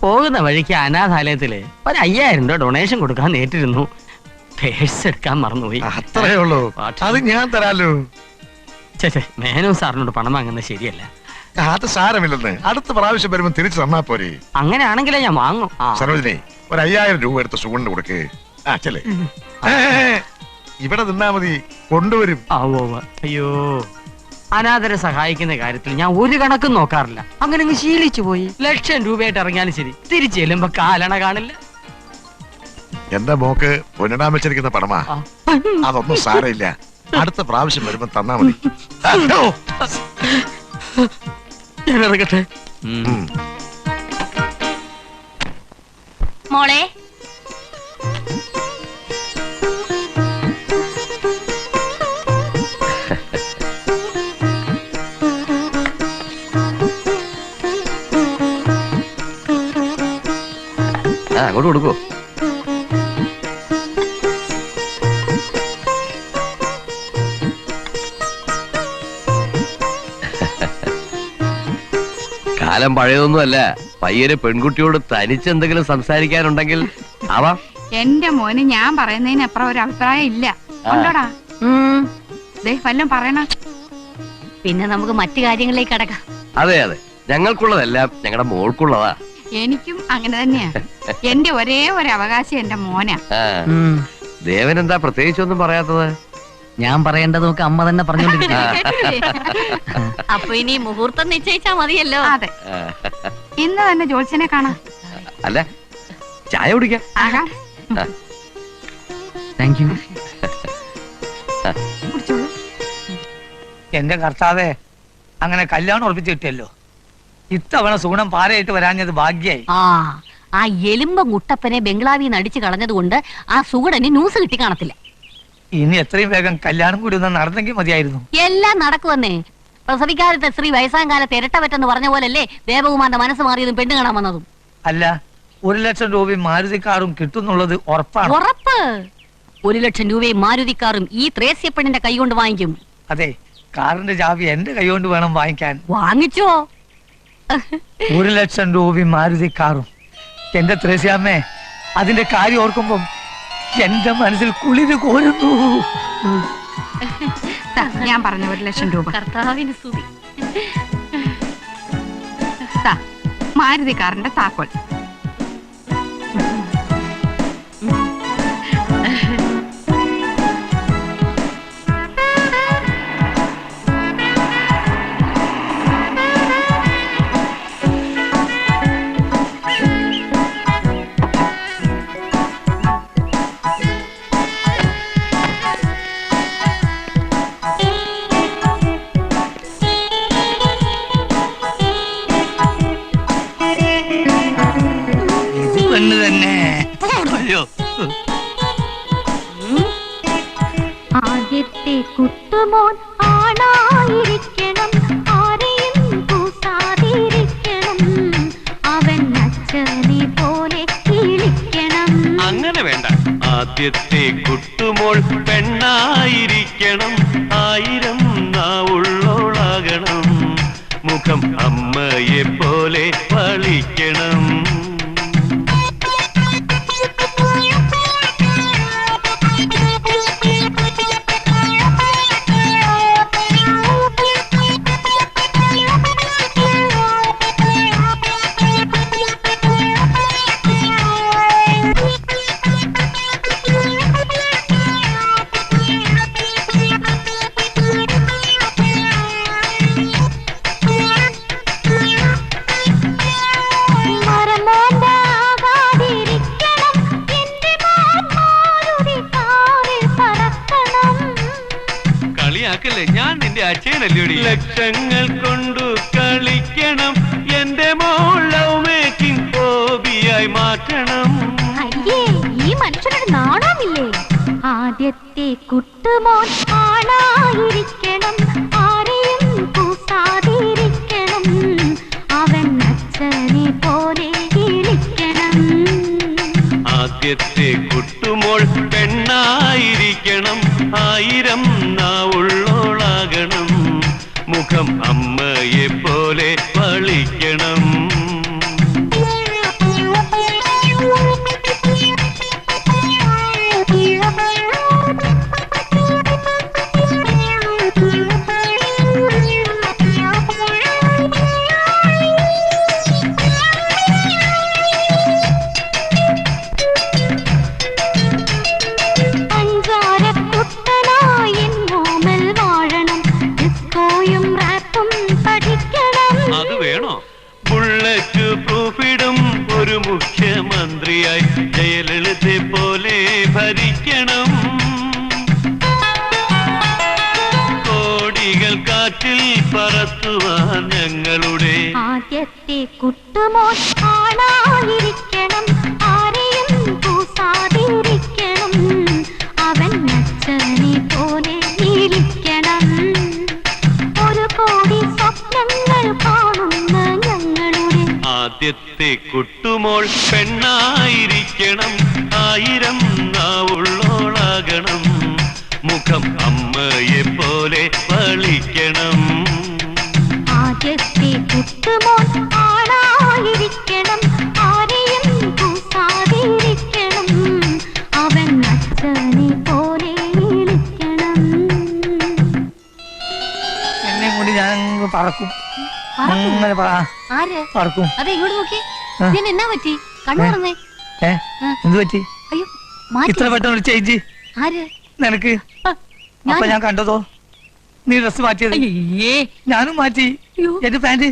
പോകുന്ന വഴിക്ക് അനാഥാലയത്തില് 5000 രൂപ ഡൊണേഷൻ കൊടുക്കാൻ നേരിട്ടിരുന്നു. പേഴ്സ് എടുക്കാൻ മറന്നുപോയി. അത്രേ ഉള്ളൂ. അത് ഞാൻ തരാലോ. മേനോൻ സാറിനോട് പണം വാങ്ങുന്നത് ശരിയല്ല. അത് സാരമില്ലെന്ന്. അടുത്ത പ്രാവശ്യം വരുമ്പോ തിരിച്ചു തന്നാ പോരെ? അങ്ങനെയാണെങ്കിലേ ഞാൻ വാങ്ങും. സരോജിനി, ഒരു 5000 രൂപ എടുത്ത് സുഗുണിന് കൊടുക്ക്. ചെല്ലേ, ഇവിടെ നിന്നാ മതി, കൊണ്ടുവരും. അയ്യോ, അനാഥരെ സഹായിക്കുന്ന കാര്യത്തിൽ ഞാൻ ഒരു കണക്കും നോക്കാറില്ല. അങ്ങനെ അങ്ങ് ശീലിച്ചു പോയി. 1,00,000 രൂപയായിട്ട് ഇറങ്ങിയാലും ശരി, തിരിച്ചു ചെല്ലുമ്പോ കാലണ കാണില്ല. എന്റെ മോക്ക് പൊന്നിടാൻ വെച്ചിരിക്കുന്ന പണമാ. അതൊന്നും സാരമില്ല, അടുത്ത പ്രാവശ്യം വരുമ്പോ തന്നാ മതി. ഞാൻ ഇറങ്ങട്ടെ. മോളെ അങ്ങോട്ട് കൊടുക്കോ? കാലം പഴയതൊന്നുമല്ല. പയ്യന് പെൺകുട്ടിയോട് തനിച്ചെന്തെങ്കിലും സംസാരിക്കാനുണ്ടെങ്കിൽ ആവാം. എന്റെ മോന് ഞാൻ പറയുന്നതിനപ്പുറം ഒരു അഭിപ്രായം ഇല്ല. ഉണ്ടോടാ? വല്ലതും പറയണ. പിന്നെ നമുക്ക് മറ്റു കാര്യങ്ങളിലേക്ക് കടക്കാം. അതെ അതെ, ഞങ്ങൾക്കുള്ളതെല്ലാം ഞങ്ങളുടെ മോൾക്കുള്ളതാ. എനിക്കും അങ്ങനെ തന്നെയാ. എന്റെ ഒരേ ഒരു അവകാശം എന്റെ മോനാ. ദേവൻ എന്താ പ്രത്യേകിച്ചൊന്നും പറയാത്തത്? ഞാൻ പറയേണ്ടതൊക്കെ അമ്മ തന്നെ പറഞ്ഞോണ്ടിരിക്കുന്നു. അപ്പൊ ഇനി മുഹൂർത്തം നിശ്ചയിച്ചാ മതിയല്ലോ. അതെ, ഇന്ന് തന്നെ ജോത്സ്യനെ കാണാം. അല്ല, ചായ കുടിക്കാം. ആകാം. Thank you. എന്റെ കർത്താവേ, അങ്ങനെ കല്യാണം ഉറപ്പിച്ചു കിട്ടിയല്ലോ. ഇത്തവണ സൂണം പാരയായിട്ട് വരാഞ്ഞത് ഭാഗ്യായി. ആ എലുമ്പ മുട്ടപ്പനെ ബംഗ്ലാവിൽ നിന്ന് അടിച്ചു കളഞ്ഞത് കൊണ്ട് ആ സുഗടന് ന്യൂസ് കിട്ടി കാണത്തില്ല. ഇനി എത്രയും വേഗം കല്യാണം കൂടി ഒന്ന് നടന്നെങ്കിൽ മതിയായിരുന്നു. എല്ലാം നടക്കുവന്നേ. പ്രസവിക്കാലത്തെ സ്ത്രീ വയസ്സാം കാലത്ത് ഇരട്ടപറ്റെന്ന് പറഞ്ഞ പോലല്ലേ ദേവകുമാരന്റെ മനസ്സ് മാറിയതും പെണ്ണ് കാണാൻ വന്നതും. അല്ല, 1,00,000 രൂപയും മാരുതി കാറും കിട്ടുന്നുള്ളത് ഉറപ്പാണ്. ഉറപ്പ്. 1,00,000 രൂപയും മാരുതി കാറും ഈ ത്രേസ്യപ്പെണ്ണിന്റെ കൈ കൊണ്ട് വാങ്ങിക്കും. അതെ, കാറിന്റെ ചാവി എന്റെ കൈ കൊണ്ട് വേണം വാങ്ങിക്കാൻ. വാങ്ങിച്ചോ? 1,00,000 രൂപയും മാരുതി കാറും. എന്റെ ത്രേസ്യാമ്മേ, അതിന്റെ കാര്യം ഓർക്കുമ്പം എന്റെ മനസ്സിൽ കുളിര് കോരുന്നു. ഞാൻ പറഞ്ഞ 1,00,000 രൂപ. കർത്താവിന് സ്തുതി. മാരുതി കാറിന്റെ താക്കോൽ. പെണ്ണ് തന്നെ. അയ്യോ, ആദ്യത്തെ കുട്ടുമോൻ ആണായിരിക്കണം, ആരെയും കൂട്ടാതിരിക്കണം, അവൻ അച്ഛനെ പോലെ കിളിക്കണം. അങ്ങനെ വേണ്ട. ആദ്യത്തെ കുട്ടുമോൾ പെണ്ണായിരിക്കണം, 1000 നാവുള്ളോളാകണം, മുഖം അമ്മയെ പോലെ പളിക്കണം. ഞാൻ നിന്റെ അച്ഛനല്ലോടി. ലക്ഷങ്ങൾ കൊണ്ടു കളിക്കണം, എന്റെ മോൾ ലവ് മേക്കിംഗ് ഹോബിയായി മാറ്റണം. ഈ മനുഷ്യരുടെ നാണമില്ലേ? ആദ്യത്തെ കുട്ടുമോൻ ആണായിരിക്കണം, ആരെയും കൂട്ടാതിരിക്കണം, അവൻ അച്ഛനെ പോലെ കിളിക്കണം. ആദ്യത്തെ കുട്ടുമോൾ പെണ്ണായിരിക്കണം, 1000 നാവുള്ളോളാകണം, മുഖം അമ്മയെ പോലെ പളിക്കണം. അഞ്ചാരക്കുട്ടനായി മോമൽ വാഴണം, ഡിസ്കോയും പ്രളയത്തെ പോലെ ഭരിക്കണം. കോടികൾ കാറ്റിൽ പറത്തുവാൻ ഞങ്ങളുടെ ആദ്യത്തെ കുട്ടുമോൻ ആണായിരിക്കണം, ആരെയും കൂസാതിരിക്കണം, അവൻ അച്ഛനെ പോലെ ഇരിക്കണം. ഒരു കോടി സ്വപ്നങ്ങൾ കാണുന്ന ഞങ്ങളുടെ ആദ്യത്തെ കുട്ടുമോൾ പെണ്ണായിരിക്കണം, 1000 നാവുള്ളോളാകണം, മുഖം അമ്മയെ പോലെ വളിക്കണം. ആദ്യത്തെ കുട്ടുമോൻ ആണായിരിക്കണം, ആരെയും കൂസാതിരിക്കണം, അവൻ അച്ഛനെ പോലെ ഇരിക്കണം. എന്നെ കൊണ്ട് ഞാൻ പറക്കും. അങ്ങനെ ആര് പറക്കും. അതെ ഇങ്ങോട്ട് നോക്കി. ആ. ഇതിന് എന്നാ പറ്റി? കണ്ണു തുറന്നേ. എന്ത് പറ്റി? അയ്യോ മാറ്റി. ഇത്ര പെട്ടെന്ന് ഒരു ചേഞ്ച് ആര്? നിനക്ക്? അപ്പൊ ഞാൻ കണ്ടതോ നീ ഡ്രസ് മാറ്റിയത്? ഞാനും മാറ്റി. എന്റെ പാന്റ്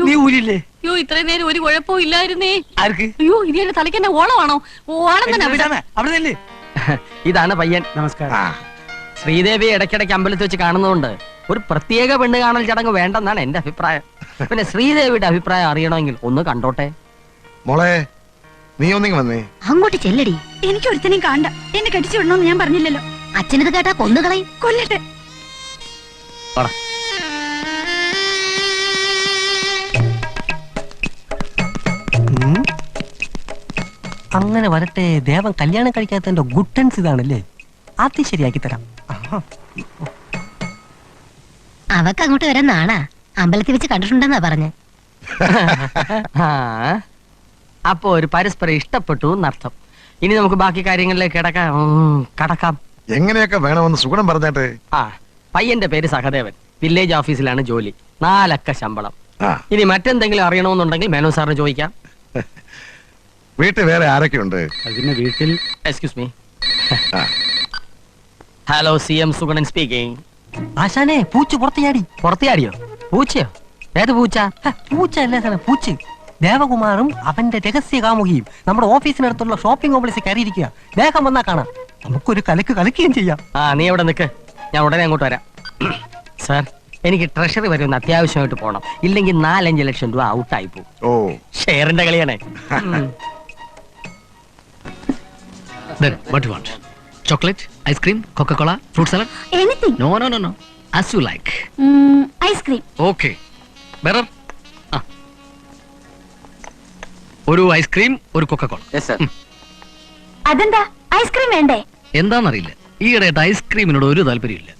നീ ഊരില്ലേ? അയ്യോ ഇത്രയും നേരം ഒരു കുഴപ്പവും ഇല്ലായിരുന്നേ. ആർക്ക്? അയ്യോ ഇനി എന്റെ തലയ്ക്ക് എന്നെ ഓളമാണോ? ഓളം തന്നെ അവിടെ. അവിടെ നില്ലേ? ഇതാണ് പയ്യൻ. നമസ്കാരം. ശ്രീദേവി ഇടയ്ക്കിടയ്ക്ക് അമ്പലത്തിൽ വെച്ച് കാണുന്നതുകൊണ്ട് ഒരു പ്രത്യേക പെണ്ണ് കാണൽ ചടങ്ങ് വേണ്ടെന്നാണ് എന്റെ അഭിപ്രായം. പിന്നെ ശ്രീദേവിയുടെ അഭിപ്രായം അറിയണമെങ്കിൽ ഒന്ന് കണ്ടോട്ടെ. മോളെ നീ ഒന്നിങ്ങ് വന്നേ. അങ്ങോട്ട് ചെല്ലടി. എനിക്ക് ഒരുത്തനെയും കാണണ്ട. എന്നെ കടിച്ചു വിടണമെന്ന് ഞാൻ പറഞ്ഞില്ലല്ലോ. അച്ഛനത് കേട്ടാ കൊന്നുകളയും. കൊല്ലട്ടെ. അങ്ങനെ വരട്ടെ. ദേവൻ കല്യാണം കഴിക്കാത്തതിന്റെ ഗുട്ടൻസ് ഇതാണല്ലേ? അത് ശരിയാക്കി തരാം. അവക്ക് അങ്ങോട്ട് വരാൻ നാണാ. അമ്പലത്തിൽ വെച്ച് കണ്ടിട്ടുണ്ടെന്നാ പറഞ്ഞ. അപ്പൊ ഒരു പരസ്പരം ഇഷ്ടപ്പെട്ടു എന്നർത്ഥം. ഇനി നമുക്ക് ബാക്കി കാര്യങ്ങളിലേക്ക് കടക്കാം. എങ്ങനെയൊക്കെ വേണമെന്ന് സുഗുണം പറഞ്ഞാട്ടെ. പയ്യന്റെ പേര് സഹദേവൻ, വില്ലേജ് ഓഫീസിലാണ് ജോലി, 4 അക്ക ശമ്പളം. ഇനി മറ്റെന്തെങ്കിലും അറിയണമെന്നുണ്ടെങ്കിൽ മേനോ സാറിന് ചോദിക്കാം. വീട്ടിൽ വേറെ ആരൊക്കെയുണ്ട്? പിന്നെ വീട്ടിൽ excuse me. Hello, CM Sugunan speaking. ആശാനെ പൂച്ച പുറത്തിയാടിയോ? പൂച്ചയോ? ഏത് പൂച്ച? പൂച്ച അല്ലേ സാറേ, പൂച്ച. ദേവകുമാറും അവന്റെ രഹസ്യ കാമുകിയും നമ്മുടെ ഓഫീസിനടുത്തുള്ള ഷോപ്പിംഗ് കോംപ്ലക്സിൽ കയറിയിരിക്കുക. ദേഹം വന്നാ കാണാം. നമുക്കൊരു കളിക്കുകയും ചെയ്യാം. നീ അവിടെ നിൽക്ക്, ഞാൻ ഉടനെ അങ്ങോട്ട് വരാം. സാർ, എനിക്ക് ട്രഷറി വരെ ഒന്ന് അത്യാവശ്യമായിട്ട് പോകണം. ഇല്ലെങ്കിൽ 4-5 ലക്ഷം രൂപ ഔട്ടായി പോകും. ഷെയറിന്റെ കളിയാണേ. What you want? Chocolate, ice cream, Coca-Cola, fruit salad? Anything. No. As you like. Ice cream. Okay. Better? ഒരു ഐസ്ക്രീം, ഒരു കൊക്കക്കോള. അതെന്താ ഐസ്ക്രീം വേണ്ടേ? എന്താന്നറിയില്ല, ഈയിടെയായിട്ട് ഐസ്ക്രീമിനോട് ഒരു താല്പര്യമില്ല.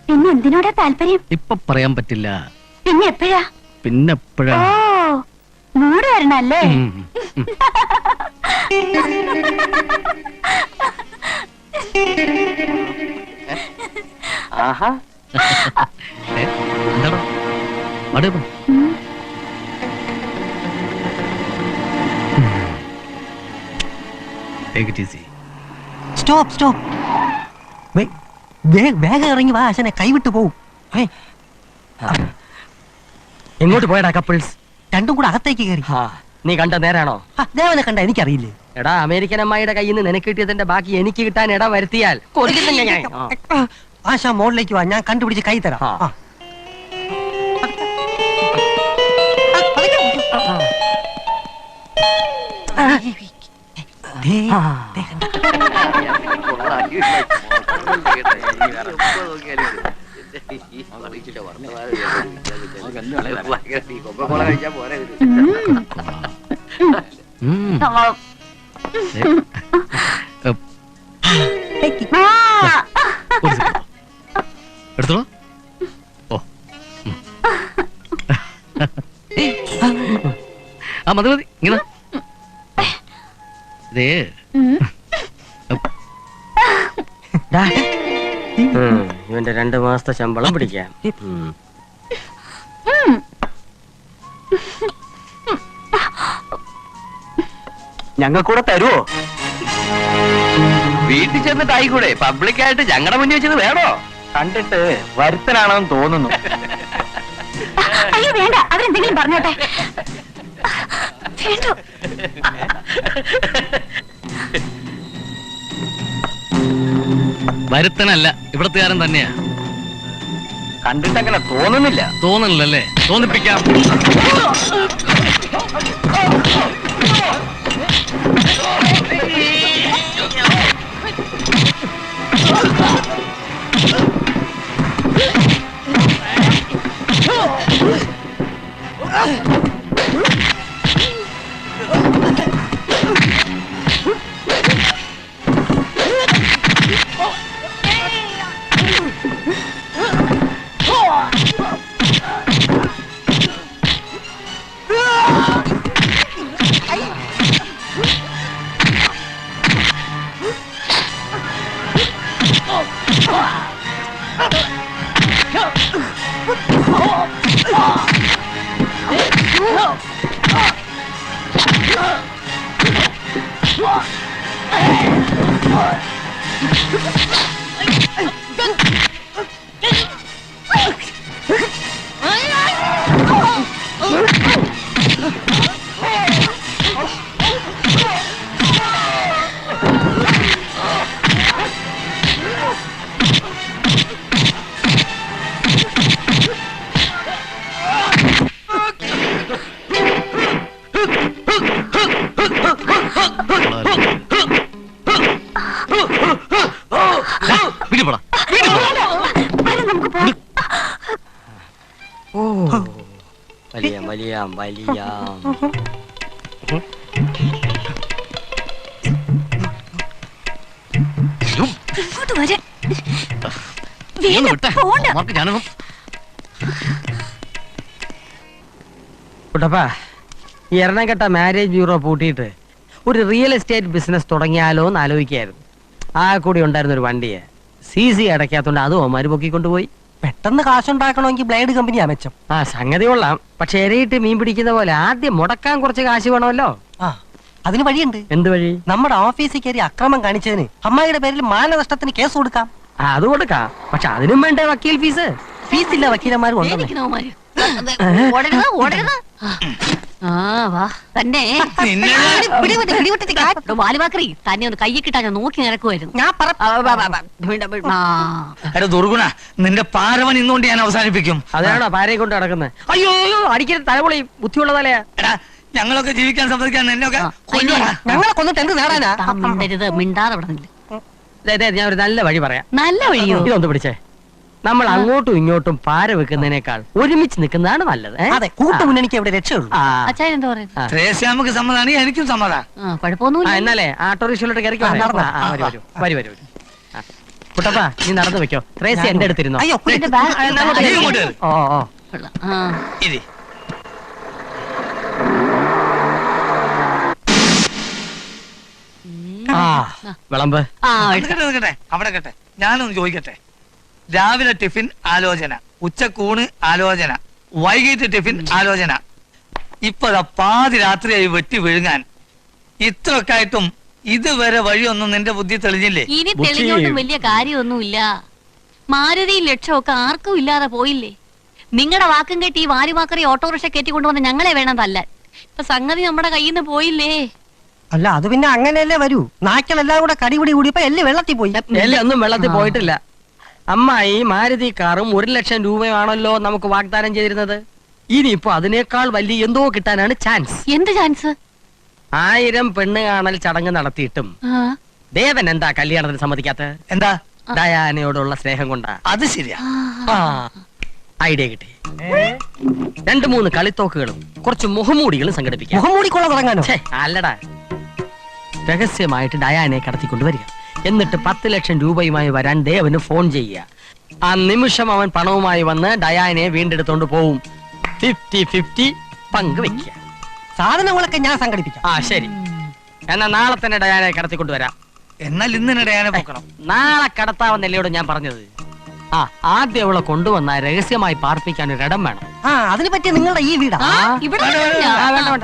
പിന്നെ എന്തിനോടാ താല്പര്യം? ഇപ്പൊ പറയാൻ പറ്റില്ല. പിന്നെ എപ്പോഴാ? പിന്നെപ്പോഴാ? മൂട് വരണല്ലേ? എന്താണോ? സ്റ്റോപ്പ്. വേഗം ഇറങ്ങി വാ ആശാനെ, കൈവിട്ടു പോവും. എങ്ങോട്ട് പോയടാ കപ്പിൾസ്? രണ്ടും കൂടെ അകത്തേക്ക് കയറി. നീ കണ്ട നേരാണോ? ദേവനെ കണ്ട എനിക്കറിയില്ലേ. എടാ, അമേരിക്കൻ അമ്മായിയുടെ കയ്യിൽ നിന്ന് നിനക്ക് കിട്ടിയതിന്റെ ബാക്കി എനിക്ക് കിട്ടാൻ ഇട വരുത്തിയാൽ കൊടുക്കുന്നില്ല ഞാൻ. ആശാ മോളിലേക്ക് വാ, ഞാൻ കണ്ടുപിടിച്ച് കൈ തരാം. എടുത്തോളൂ. മതി ഇങ്ങനെ. ഇവന്റെ 2 മാസത്തെ ശമ്പളം പിടിക്കാം. ഞങ്ങൾക്കൂടെ തരുവോ? വീട്ടിൽ ചെന്നിട്ട് ആയിക്കൂടെ? പബ്ലിക്കായിട്ട് ഞങ്ങളുടെ മുന്നിൽ വെച്ചത് വേണോ? കണ്ടിട്ട് വരുത്തനാണെന്ന് തോന്നുന്നു. അയ്യോ വേണ്ട, അവരെന്തെങ്കിലും പറഞ്ഞോട്ടെ. വരുത്തനല്ല, ഇവിടത്തുകാരൻ തന്നെയാ. കണ്ടിട്ട് അങ്ങനെ തോന്നുന്നില്ല. തോന്നണില്ലല്ലേ? തോന്നിപ്പിക്കാം. കുട്ടപ്പാ, ഈ എറണാകുളത്തെ മാരേജ് ബ്യൂറോ പൂട്ടിയിട്ട് ഒരു റിയൽ എസ്റ്റേറ്റ് ബിസിനസ് തുടങ്ങിയാലോ എന്ന് ആലോചിക്കായിരുന്നു. ആ കൂടി ഉണ്ടായിരുന്ന ഒരു വണ്ടിയെ CC അടയ്ക്കാത്തോണ്ട് അതും അവന്മാര് പൊക്കിക്കൊണ്ടുപോയി. പെട്ടെന്ന് കാശുണ്ടാക്കണമെങ്കിൽ ബ്ലേഡ് കമ്പനിയാ മെച്ചം. ആ സംഗതി കൊള്ളാം, പക്ഷെ എരയിട്ട് മീൻ പിടിക്കുന്ന പോലെ ആദ്യം മുടക്കാൻ കുറച്ച് കാശ് വേണമല്ലോ. ആ അതിന് വഴിയുണ്ട്. എന്ത് വഴി? നമ്മുടെ ഓഫീസിൽ കയറി അക്രമം കാണിച്ചതിന് അമ്മായിയുടെ പേരിൽ മാനനഷ്ടത്തിന് കേസ് കൊടുക്കാം. അത് കൊടുക്കാം, പക്ഷെ അതിനും വേണ്ടേ വക്കീൽ ഫീസ്? ഫീസില്ല വക്കീലന്മാർ കൊണ്ടുവന്നേ. ഓടരുത് ഓടരുത്. ആ വാ തന്നെ ബാലുവാക്കറി തന്നെ ഒന്ന് കയ്യിൽ കിട്ടാൻ ഞാൻ നോക്കി നടക്കുമായിരുന്നു. ദുർഗുണ, നിന്റെ പാരവൻ ഇന്നുകൊണ്ട് ഞാൻ അവസാനിപ്പിക്കും. അതാണോ പാരയെ കൊണ്ട് നടക്കുന്നത്? അയ്യോ അടിക്കരുത്, തലപൊളി, ബുദ്ധിയുള്ള തലയാ. എടാ, ഞങ്ങളൊക്കെ ജീവിക്കാൻ സമ്മതിക്കാൻ എന്നൊക്കെ കൊല്ലുവാ. ഞങ്ങളെ കൊന്നിട്ട് എന്ത് നേടാനാ? മിണ്ടരുത്, മിണ്ടാതെ അവിടെ നില്ല. ഞാൻ ഒരു നല്ല വഴി പറയാം. നല്ല വഴിയോ? ഇതൊന്ന് പിടിച്ചേ. നമ്മൾ അങ്ങോട്ടും ഇങ്ങോട്ടും പാര വെക്കുന്നതിനേക്കാൾ ഒരുമിച്ച് നിൽക്കുന്നതാണ് നല്ലത്. അതെ, കൂട്ടുമുന്നണിക്ക് എവിടെ രക്ഷയുള്ളൂ. അച്ഛൻ എന്താ പറയുന്നത്? ത്രേസ്യാമ്മക്ക് സമ്മതാണ്, എനിക്കും സമ്മതാ. കുഴപ്പമൊന്നുമില്ല. എന്നാലേ ആട്ടോറിക്ഷയിലോട്ട് കയറി വരൂ. കുട്ടപ്പാ, നീ നടന്നു വെക്കോ. ത്രേസ്യ എന്റെ അടുത്തിരുന്നോ? അയ്യോ, ഓ ഓ ഇരി. വിളമ്പ്. നിൽക്കട്ടെ, അവിടെ കേട്ടെ. ഞാനൊന്ന് ചോദിക്കട്ടെ. രാവിലെ ടിഫിൻ ആലോചന, ഉച്ചക്കൂണ് ആലോചന, വൈകിട്ട് ടിഫിൻ ആലോചന. ഇപ്പഴാ പാതി രാത്രിയായി വെട്ടി വിഴുങ്ങാൻ. ഇത്രയൊക്കെ ആയിട്ടും ഇതുവരെ വഴിയൊന്നും നിന്റെ ബുദ്ധി തെളിഞ്ഞില്ലേ? ഇനി തെളിഞ്ഞോണ്ടും വലിയ കാര്യമൊന്നുമില്ല. മാരുതിയും ലക്ഷമൊക്കെ ആർക്കും ഇല്ലാതെ പോയില്ലേ? നിങ്ങളുടെ വാക്കും കേട്ട് ഈ വാരിവാക്കറി ഓട്ടോറിക്ഷ കയറ്റി കൊണ്ടുവന്ന് ഞങ്ങളെ വേണം തല്ലാൻ. ഇപ്പൊ സംഗതി നമ്മുടെ കയ്യിൽ നിന്ന് പോയില്ലേ? അല്ല, അത് പിന്നെ അങ്ങനെയല്ലേ വരൂ. നായ്ക്കളെല്ലാം കൂടെ കടിപിടി കൂടിയപ്പോ എല്ലാം വെള്ളത്തിൽ പോയി. എല്ലാം ഒന്നും വെള്ളത്തിൽ പോയിട്ടില്ല. അമ്മായി മാരുതി കാറും 1 ലക്ഷം രൂപയാണല്ലോ നമുക്ക് വാഗ്ദാനം ചെയ്തിരുന്നത്. ഇനിയിപ്പോ അതിനേക്കാൾ വലിയ എന്തോ കിട്ടാനാണ് ചാൻസ്. എന്ത് ചാൻസ്? 1000 പെണ്ണ് കാണൽ ചടങ്ങ് നടത്തിയിട്ടും ദേവൻ എന്താ കല്യാണത്തിന് സമ്മതിക്കാത്ത? എന്താ? ഡയാനയോടുള്ള സ്നേഹം കൊണ്ടാ. അത് ശരിയാ. ഐഡിയ കിട്ടി. 2-3 കളിത്തോക്കുകളും കുറച്ച് മുഖംമൂടികളും സംഘടിപ്പിക്കാം. മുഖംമൂടിക്കൊള്ള തുടങ്ങാനോ? അല്ലടാ, രഹസ്യമായിട്ട് ഡയാനെ കടത്തിക്കൊണ്ടുവരിക. എന്നിട്ട് 10 ലക്ഷം രൂപയുമായി വരാൻ ദേവന് ഫോൺ ചെയ്യുക. ആ നിമിഷം അവൻ പണവുമായി വന്ന് ഡയാനെ വീണ്ടെടുത്തോണ്ട് പോവും. 50-50 പങ്കുവെക്കുക. സാധനങ്ങളൊക്കെ ഞാൻ സംഘടിപ്പിക്കാം. ശരി, എന്നാ നാളെ തന്നെ ഡയാനെ കടത്തിക്കൊണ്ടുവരാം. എന്നാൽ ഇന്ന് ഡയാനെ പോക്കണം. നാളെ കടത്താവെന്നല്ലോട് ഞാൻ പറഞ്ഞത്. ആദ്യം അവളെ കൊണ്ടുവന്ന രഹസ്യമായി പാർപ്പിക്കാൻ ഒരിടം വേണം. അതിനെ പറ്റി നിങ്ങളുടെ ഈ വീടാ?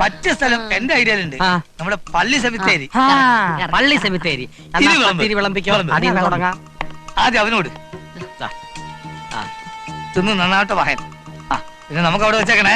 പറ്റിയ സ്ഥലം എന്റെ ഐഡിയയിലുണ്ട്. നമ്മുടെ പള്ളി സെമിത്തേരി. പള്ളി സെമിത്തേരി വിളമ്പിക്കോ. അതിൽ തുടങ്ങാം. ആദ്യം അവനോട് തിന്ന് നന്നായിട്ട് വാഹൻ. പിന്നെ നമുക്ക് അവിടെ വെച്ചേക്കണേ.